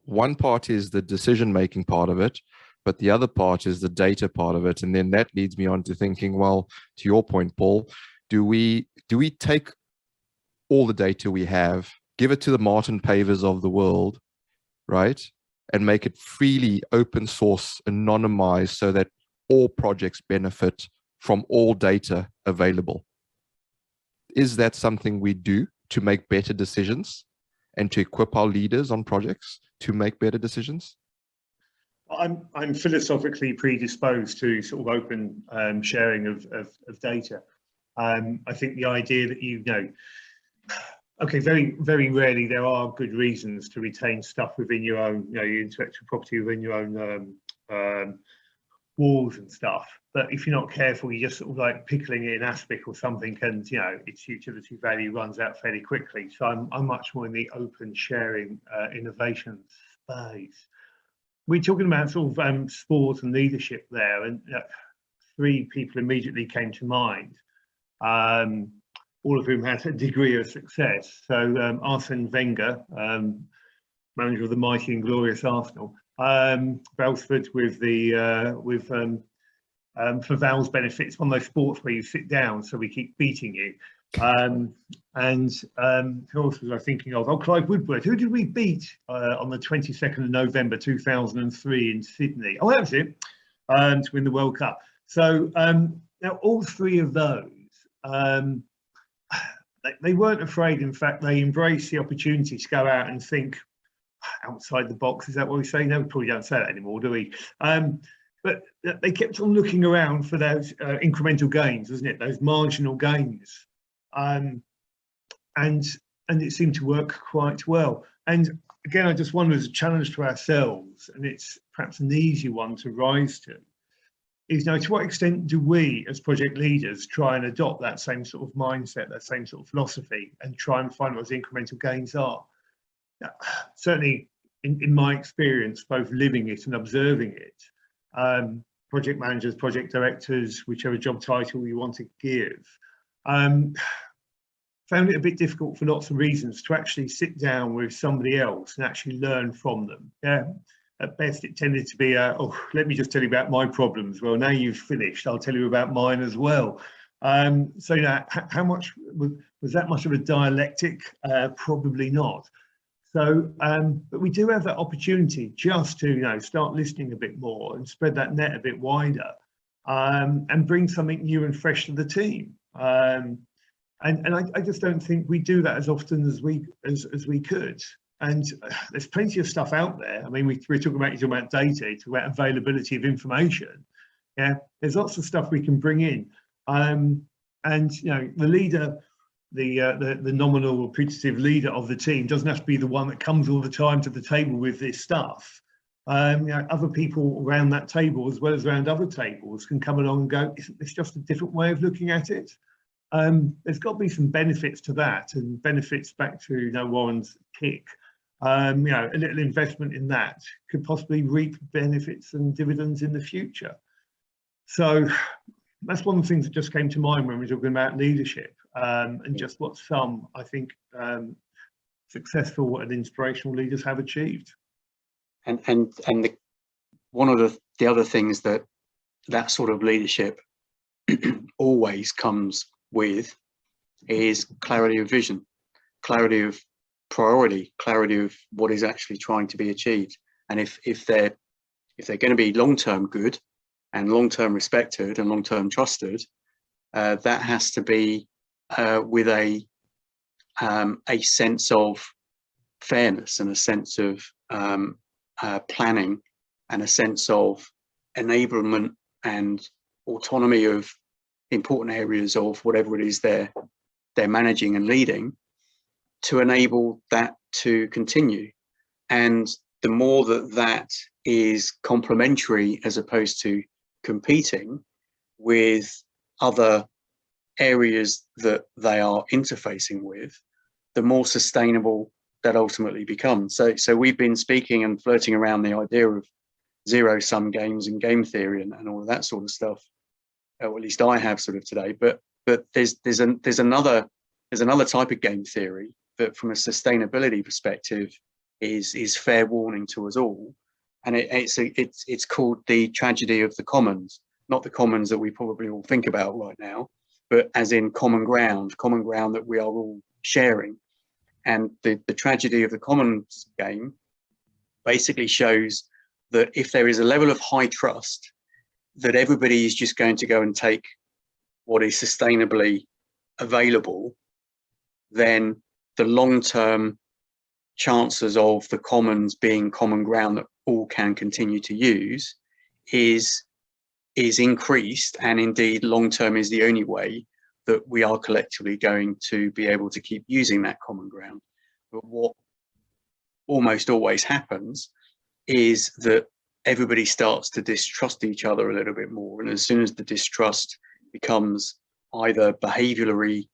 one part is the decision-making part of it, but the other part is the data part of it. And then that leads me on to thinking, well, to your point, Paul, do we take all the data we have, give it to the Martin Pavers of the world, right? And make it freely open source, anonymized, so that all projects benefit from all data available? Is that something we do to make better decisions and to equip our leaders on projects to make better decisions? I'm philosophically predisposed to sort of open sharing of data. I think the idea that okay, very, very rarely there are good reasons to retain stuff within your own, your intellectual property within your own walls and stuff. But if you're not careful, you're just sort of like pickling it in aspic or something, and its utility value runs out fairly quickly. So I'm much more in the open sharing innovation space. We're talking about sort of sport and leadership there, and three people immediately came to mind. All of whom had a degree of success. So Arsene Wenger, manager of the mighty and glorious Arsenal, Brailsford with for Val's benefits, one of those sports where you sit down so we keep beating you. And who else was I thinking of? Oh, Clive Woodward. Who did we beat on the 22nd of November 2003 in Sydney? Oh, that was it, to win the World Cup. So now all three of those, they weren't afraid. In fact, they embraced the opportunity to go out and think outside the box. Is that what we say? No, we probably don't say that anymore, do we? But they kept on looking around for those incremental gains, wasn't it? Those marginal gains. And it seemed to work quite well. And again, I just wonder, as a challenge to ourselves, and it's perhaps an easy one to rise to, is to what extent do we as project leaders try and adopt that same sort of mindset, that same sort of philosophy, and try and find what those incremental gains are? Now, certainly in my experience, both living it and observing it, project managers, project directors, whichever job title you want to give, found it a bit difficult for lots of reasons to actually sit down with somebody else and actually learn from them. Yeah. At best, it tended to be, oh, let me just tell you about my problems. Well, now you've finished, I'll tell you about mine as well. So, how much was that much of a dialectic? Probably not. So, but we do have that opportunity just to, start listening a bit more and spread that net a bit wider, and bring something new and fresh to the team. And I just don't think we do that as often as we could. And there's plenty of stuff out there. I mean, we're talking about data, talking about availability of information. Yeah, there's lots of stuff we can bring in. And the leader, the nominal or putative leader of the team doesn't have to be the one that comes all the time to the table with this stuff. Other people around that table, as well as around other tables, can come along and go, isn't this just a different way of looking at it? There's got to be some benefits to that, and benefits back to Warren's kick. A little investment in that could possibly reap benefits and dividends in the future. So that's one of the things that just came to mind when we're talking about leadership, and just what some, I think, successful and inspirational leaders have achieved. And one of the other things that sort of leadership always comes with is clarity of vision, clarity of priority, clarity of what is actually trying to be achieved. And if they're going to be long-term good and long-term respected and long-term trusted, that has to be with a a sense of fairness and a sense of planning and a sense of enablement and autonomy of important areas of whatever it is they're managing and leading, to enable that to continue. And the more that is complementary as opposed to competing with other areas that they are interfacing with, the more sustainable that ultimately becomes. So we've been speaking and flirting around the idea of zero-sum games and game theory and all of that sort of stuff, or at least I have sort of today. But there's another type of game theory that, from a sustainability perspective, is fair warning to us all, and it's called the tragedy of the commons. Not the commons that we probably all think about right now, but as in common ground that we are all sharing. And the tragedy of the commons game basically shows that if there is a level of high trust that everybody is just going to go and take what is sustainably available, then the long-term chances of the commons being common ground that all can continue to use is increased, and indeed long-term is the only way that we are collectively going to be able to keep using that common ground. But what almost always happens is that everybody starts to distrust each other a little bit more, and as soon as the distrust becomes either behaviorally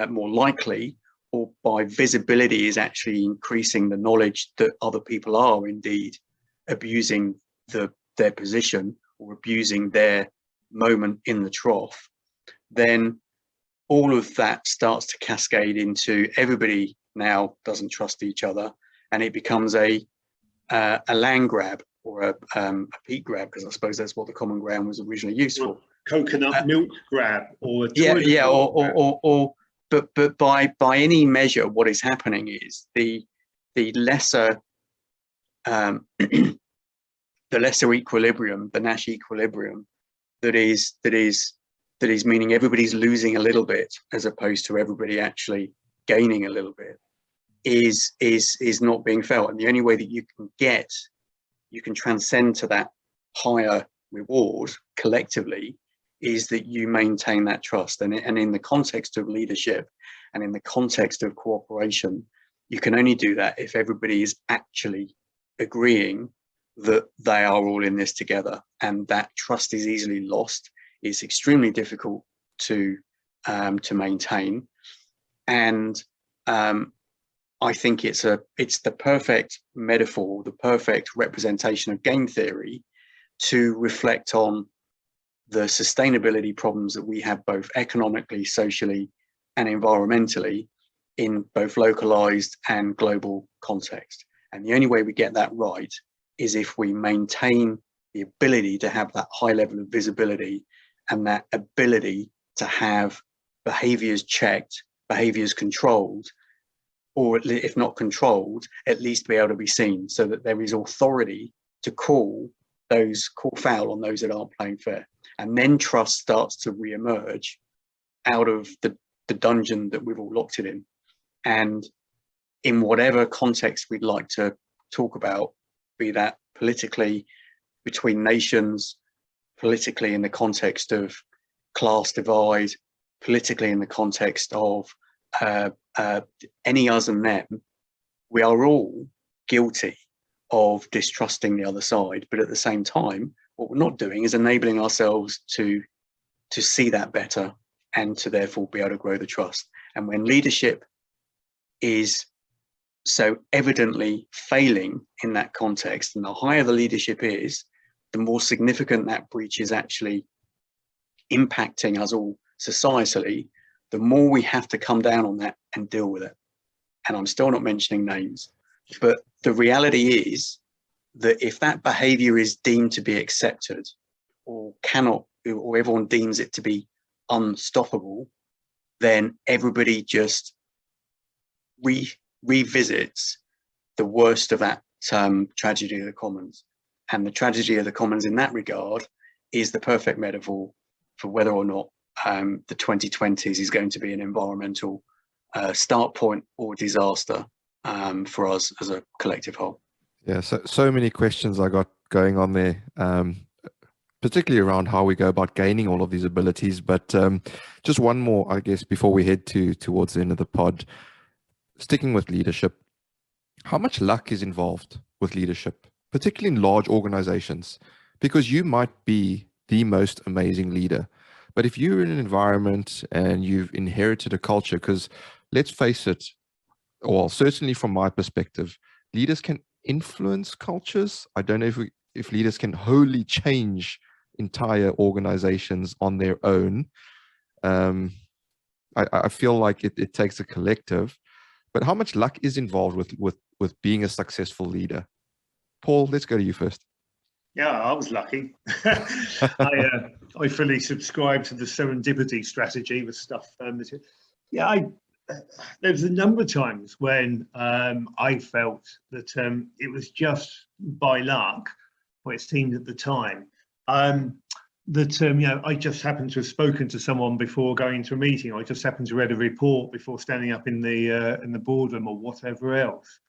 more likely, or by visibility is actually increasing the knowledge that other people are indeed abusing their position or abusing their moment in the trough, then all of that starts to cascade into everybody now doesn't trust each other, and it becomes a land grab or a peat grab, because I suppose that's what the common ground was originally used for. Coconut milk grab, or but by any measure, what is happening is the lesser the lesser equilibrium, the Nash equilibrium, that is meaning everybody's losing a little bit as opposed to everybody actually gaining a little bit, is not being felt. And the only way that you can transcend to that higher reward collectively is that you maintain that trust. And in the context of leadership and in the context of cooperation, you can only do that if everybody is actually agreeing that they are all in this together, and that trust is easily lost. It's extremely difficult to maintain, and I think it's the perfect metaphor, the perfect representation of game theory to reflect on the sustainability problems that we have both economically, socially, and environmentally in both localized and global context. And the only way we get that right is if we maintain the ability to have that high level of visibility and that ability to have behaviors checked, behaviors controlled, or if not controlled, at least be able to be seen, so that there is authority to call foul on those that aren't playing fair. And then trust starts to re-emerge out of the dungeon that we've all locked it in. And in whatever context we'd like to talk about, be that politically between nations, politically in the context of class divide, politically in the context of any us and them, we are all guilty of distrusting the other side. But at the same time, what we're not doing is enabling ourselves to see that better and to therefore be able to grow the trust. And when leadership is so evidently failing in that context, and the higher the leadership is, the more significant that breach is actually impacting us all societally, the more we have to come down on that and deal with it. And I'm still not mentioning names, but the reality is that if that behavior is deemed to be accepted or everyone deems it to be unstoppable, then everybody just revisits the worst of that tragedy of the commons. And the tragedy of the commons in that regard is the perfect metaphor for whether or not the 2020s is going to be an environmental start point or disaster for us as a collective whole. Yeah, so many questions I got going on there, particularly around how we go about gaining all of these abilities. But just one more, I guess, before we head towards the end of the pod. Sticking with leadership, how much luck is involved with leadership, particularly in large organizations? Because you might be the most amazing leader, but if you're in an environment and you've inherited a culture, because let's face it, well, certainly from my perspective, leaders can influence cultures. I don't know if leaders can wholly change entire organizations on their own. I feel like it takes a collective. But how much luck is involved with being a successful leader? Paul, let's go to you first. Yeah, I was lucky. I fully subscribe to the serendipity strategy with stuff. There was a number of times when I felt that it was just by luck, or it seemed at the time, that I just happened to have spoken to someone before going into a meeting. I just happened to read a report before standing up in the boardroom or whatever else.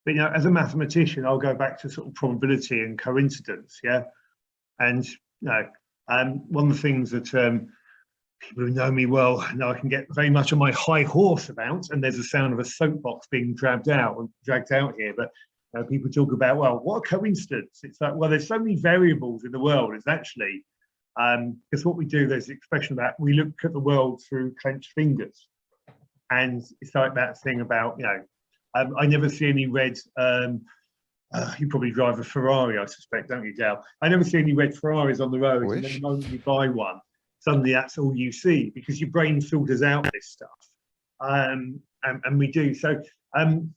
But as a mathematician, I'll go back to sort of probability and coincidence. Yeah, and one of the things that people who know me well know I can get very much on my high horse about, and there's a sound of a soapbox being dragged out here. But people talk about, well, what a coincidence. It's like, well, there's so many variables in the world. It's actually, because what we do, there's the expression that we look at the world through clenched fingers. And it's like that thing about, I never see any red, you probably drive a Ferrari, I suspect, don't you, Dale? I never see any red Ferraris on the road. And then the moment you buy one, suddenly that's all you see, because your brain filters out this stuff. And we do. So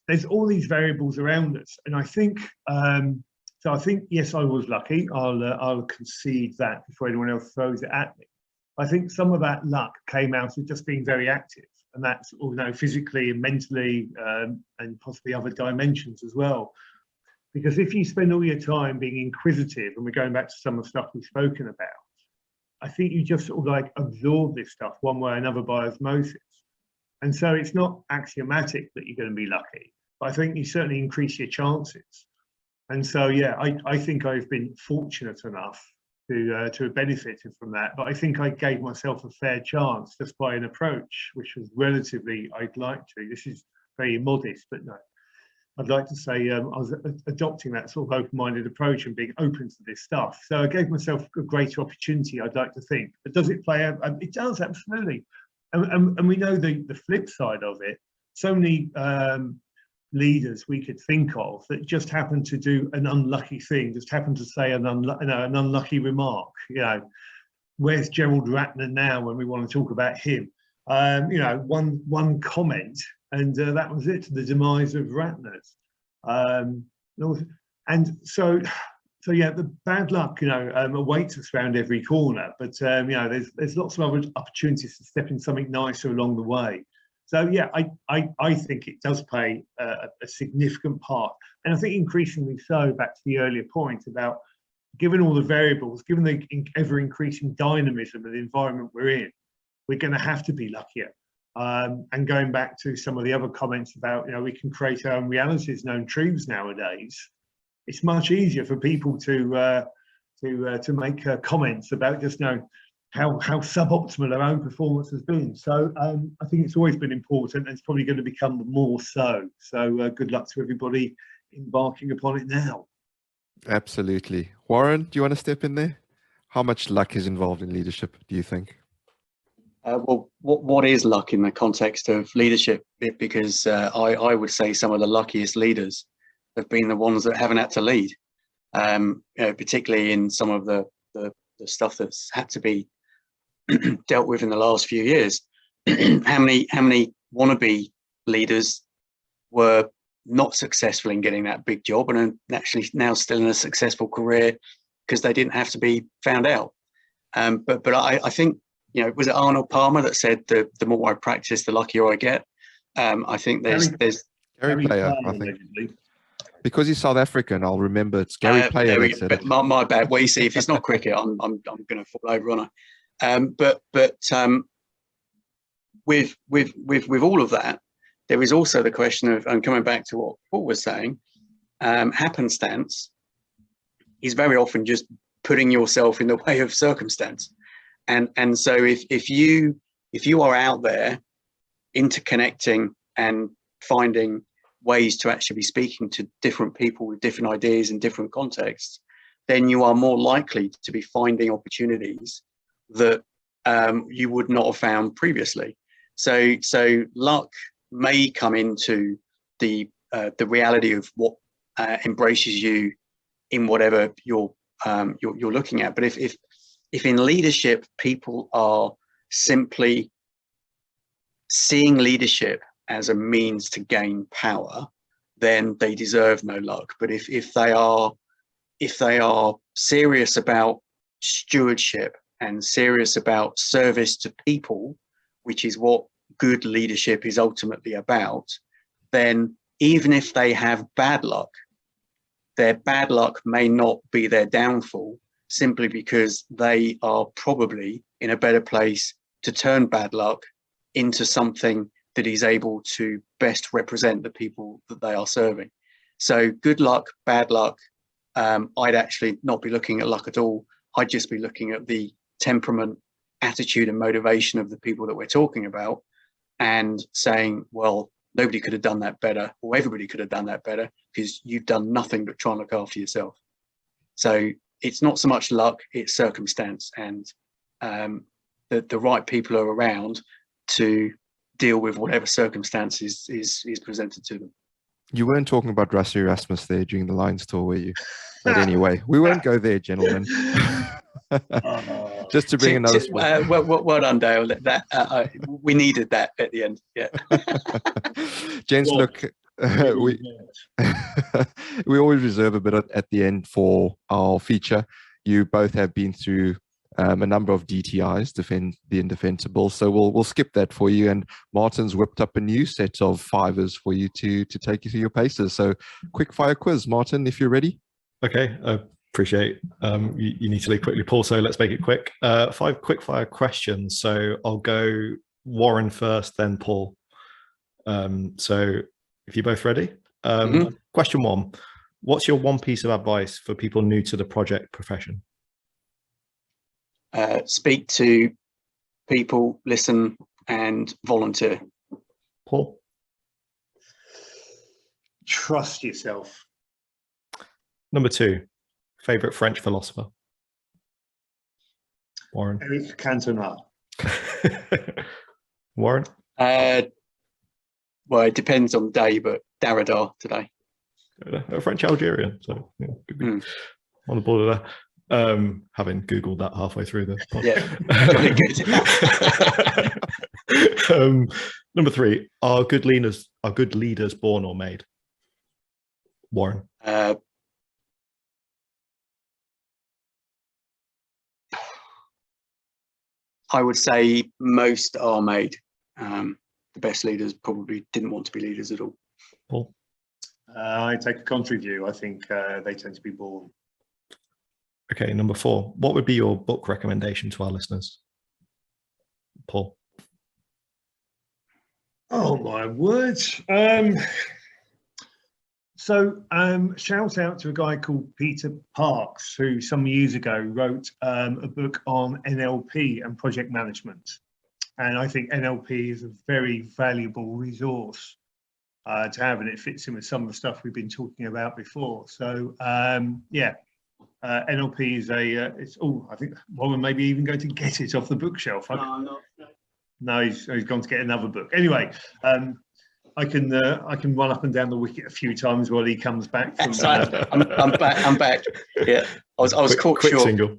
there's all these variables around us. And I think, yes, I was lucky. I'll concede that before anyone else throws it at me. I think some of that luck came out of just being very active. And that's, physically and mentally, and possibly other dimensions as well. Because if you spend all your time being inquisitive, and we're going back to some of the stuff we've spoken about, I think you just sort of like absorb this stuff one way or another by osmosis. And so it's not axiomatic that you're going to be lucky, but I think you certainly increase your chances. And so, yeah, I think I've been fortunate enough to have benefited from that. But I think I gave myself a fair chance just by an approach, which was relatively, I'd like to. This is very modest, but no. I'd like to say I was adopting that sort of open-minded approach and being open to this stuff. So I gave myself a greater opportunity, I'd like to think. But does it play out? It does, absolutely. And we know the flip side of it. So many leaders we could think of that just happen to do an unlucky thing, just happen to say an unlucky remark. Where's Gerald Ratner now when we want to talk about him? One comment, and that was it, the demise of Ratner's. And so yeah, the bad luck, awaits us around every corner. But there's lots of other opportunities to step in something nicer along the way. So yeah, I think it does play a significant part, and I think increasingly so. Back to the earlier point about, given all the variables, given the ever increasing dynamism of the environment we're in, we're going to have to be luckier. And going back to some of the other comments about, we can create our own realities, known truths nowadays. It's much easier for people to make comments about just how suboptimal their own performance has been. So I think it's always been important, and it's probably going to become more so. So good luck to everybody embarking upon it now. Absolutely. Warren, do you want to step in there? How much luck is involved in leadership, do you think? Well, what is luck in the context of leadership? Because I would say some of the luckiest leaders have been the ones that haven't had to lead, particularly in some of the stuff that's had to be dealt with in the last few years. How many wannabe leaders were not successful in getting that big job and are actually now still in a successful career because they didn't have to be found out? But I think, was it Arnold Palmer that said the more I practice, the luckier I get? I think there's Gary Player, I think. Because he's South African, I'll remember it's Gary Player that said it. My bad. Well, you see, if it's not cricket, I'm going to fall over on it. But with all of that, there is also the question of, and coming back to what Paul was saying, happenstance is very often just putting yourself in the way of circumstance. And so if you are out there interconnecting and finding ways to actually be speaking to different people with different ideas in different contexts, then you are more likely to be finding opportunities that you would not have found previously. So luck may come into the reality of what embraces you in whatever you're looking at. But if in leadership people are simply seeing leadership as a means to gain power, then they deserve no luck. But if they are serious about stewardship and serious about service to people, which is what good leadership is ultimately about, then even if they have bad luck, their bad luck may not be their downfall, simply because they are probably in a better place to turn bad luck into something that is able to best represent the people that they are serving. So good luck, bad luck, I'd actually not be looking at luck at all. I'd just be looking at the temperament, attitude and motivation of the people that we're talking about and saying, well, nobody could have done that better, or everybody could have done that better, because you've done nothing but try and look after yourself. So it's not so much luck, it's circumstance, and the right people are around to deal with whatever circumstances is presented to them. You weren't talking about Russ Erasmus there during the Lions tour, were you? But anyway, we won't go there, gentlemen. Just to bring another sport. Well done, Dale. We needed that at the end. Yeah. Gents, look, we always reserve a bit at the end for our feature. You both have been through a number of DTIs, defend the indefensible. So we'll skip that for you. And Martin's whipped up a new set of fivers for you to take you through your paces. So quick fire quiz, Martin, if you're ready. Okay, I appreciate you need to leave quickly, Paul, so let's make it quick. 5 quick fire questions. So I'll go Warren first, then Paul. So if you're both ready. Question 1, what's your one piece of advice for people new to the project profession? Speak to people, listen, and volunteer. Paul? Trust yourself. Number 2, favorite French philosopher? Warren? Eric Cantona. Warren? Well, it depends on the day, but Derrida today. A French Algerian, so yeah, could be on the border there. Having Googled that halfway through the podcast. Number 3, are good leaders born or made? Warren? I would say most are made. The best leaders probably didn't want to be leaders at all. Paul? I take a contrary view. I think they tend to be born. Okay, number 4, what would be your book recommendation to our listeners? Paul? Oh my words. So shout out to a guy called Peter Parks, who some years ago wrote a book on NLP and project management. And I think NLP is a very valuable resource to have, and it fits in with some of the stuff we've been talking about before. So yeah, NLP is it's I think Warren maybe even going to get it off the bookshelf. No, he's gone to get another book. Anyway, I can run up and down the wicket a few times while he comes back. From, I'm back. Yeah, I was caught quick short. Single.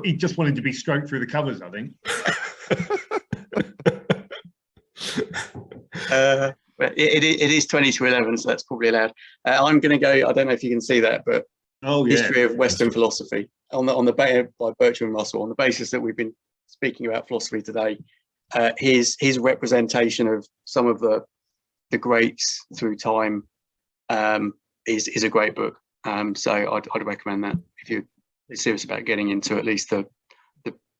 He just wanted to be stroked through the covers, I think. It is 20 to 11, so that's probably allowed. I'm going to go. I don't know if you can see that, but History of Western Philosophy on the by Bertrand Russell, on the basis that we've been speaking about philosophy today. His representation of some of the greats through time is a great book. So I'd recommend that if you're serious about getting into at least the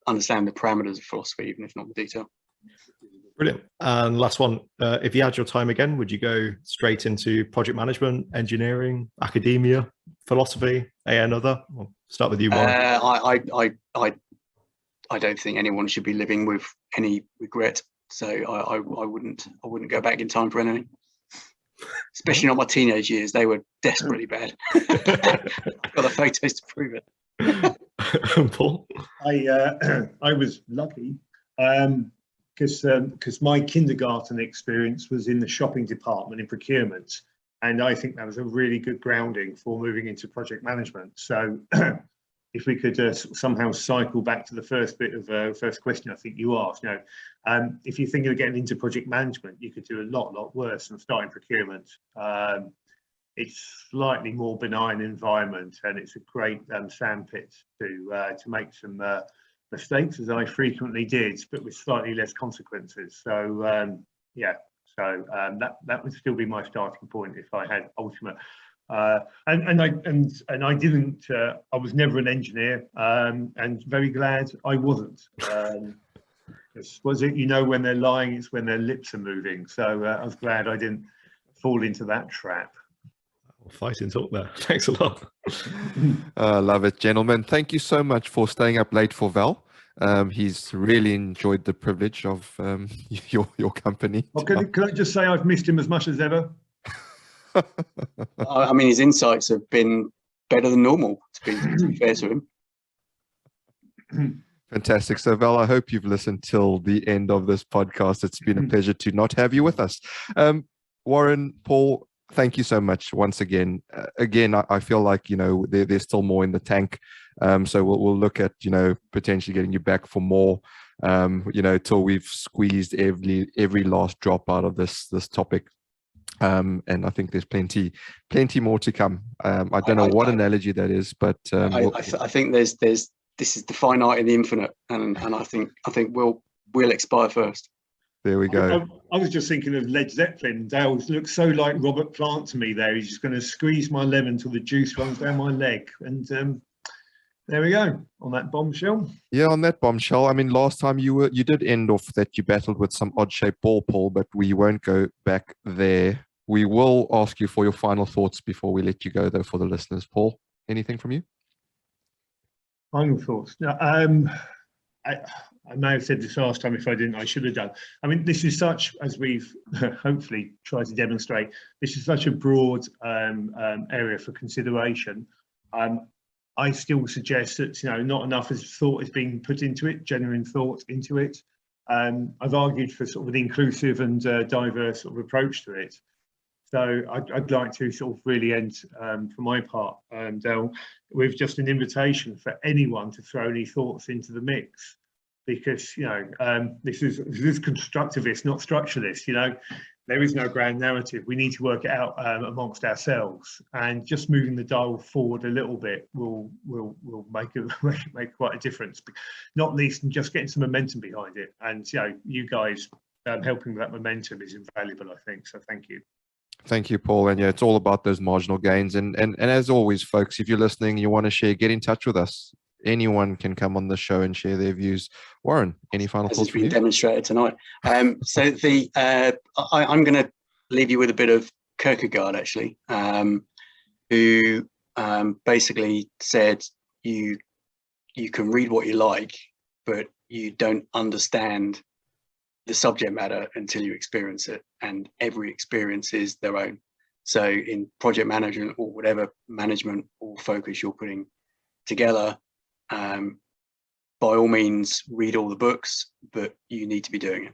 understand the parameters of philosophy, even if not the detail. Brilliant. And last one, if you had your time again, would you go straight into project management, engineering, academia, philosophy, another? We'll start with you, Warren. I don't think anyone should be living with any regret. So I wouldn't go back in time for anything. Especially not my teenage years. They were desperately bad. I've got the photos to prove it. Paul? I was lucky because my kindergarten experience was in the shopping department in procurement, and I think that was a really good grounding for moving into project management. So if we could somehow cycle back to the first bit of first question I think you asked, if you're thinking of getting into project management, you could do a lot worse than starting procurement. It's slightly more benign environment, and it's a great sandpit to make some mistakes, as I frequently did, but with slightly less consequences. So that would still be my starting point if I had ultimate. And I didn't. I was never an engineer, and very glad I wasn't. Was it? When they're lying, it's when their lips are moving. So I was glad I didn't fall into that trap. Fighting talk there. Thanks a lot. Love it, gentlemen. Thank you so much for staying up late for Val. He's really enjoyed the privilege of your company. Well, can I just say I've missed him as much as ever? I mean, his insights have been better than normal, to be fair to him. Fantastic. So, Val, I hope you've listened till the end of this podcast. It's been a pleasure to not have you with us. Warren, Paul, thank you so much once again. I feel like, there's still more in the tank. So we'll look at, potentially getting you back for more, till we've squeezed every last drop out of this topic. And I think there's plenty more to come. I don't know what analogy that is, but I think this is the finite and the infinite, and I think we'll expire first. There we go. I was just thinking of Led Zeppelin. Dale looks so like Robert Plant to me there. He's just going to squeeze my lemon until the juice runs down my leg. And there we go, on that bombshell. Yeah, on that bombshell. I mean, last time you did end off that you battled with some odd-shaped ball, Paul, but we won't go back there. We will ask you for your final thoughts before we let you go, though, for the listeners. Paul, anything from you? Final thoughts. I may have said this last time. If I didn't, I should have done. I mean, this is such, as we've hopefully tried to demonstrate, this is such a broad area for consideration. I still suggest that not enough thought is being put into it, genuine thought into it. I've argued for sort of an inclusive and diverse sort of approach to it. So I'd like to sort of really end, for my part, with just an invitation for anyone to throw any thoughts into the mix. Because this is constructivist, not structuralist. There is no grand narrative. We need to work it out amongst ourselves, and just moving the dial forward a little bit will make quite a difference. Not least in just getting some momentum behind it, and you guys helping with that momentum is invaluable, I think. So thank you. Thank you, Paul. And it's all about those marginal gains. And as always, folks, if you're listening, you want to share, get in touch with us. Anyone can come on the show and share their views. Warren, any final thoughts from you? As has been demonstrated tonight. So I'm going to leave you with a bit of Kierkegaard, actually, who basically said you can read what you like, but you don't understand the subject matter until you experience it, and every experience is their own. So in project management or whatever management or focus you're putting together, by all means read all the books, but you need to be doing it.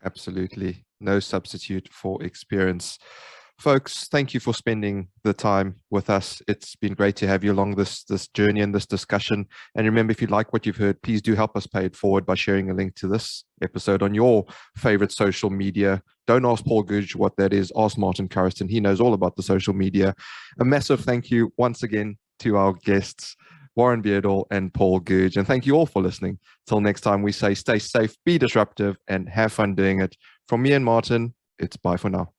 Absolutely. No substitute for experience. Folks, thank you for spending the time with us. It's been great to have you along this journey and this discussion. And remember, if you like what you've heard, please do help us pay it forward by sharing a link to this episode on your favorite social media. Don't ask Paul Goodge what that is. Ask Martin Curriston. He knows all about the social media. A massive thank you once again to our guests, Warren Beardall and Paul Goodge. And thank you all for listening. Till next time, we say stay safe, be disruptive, and have fun doing it. From me and Martin, it's bye for now.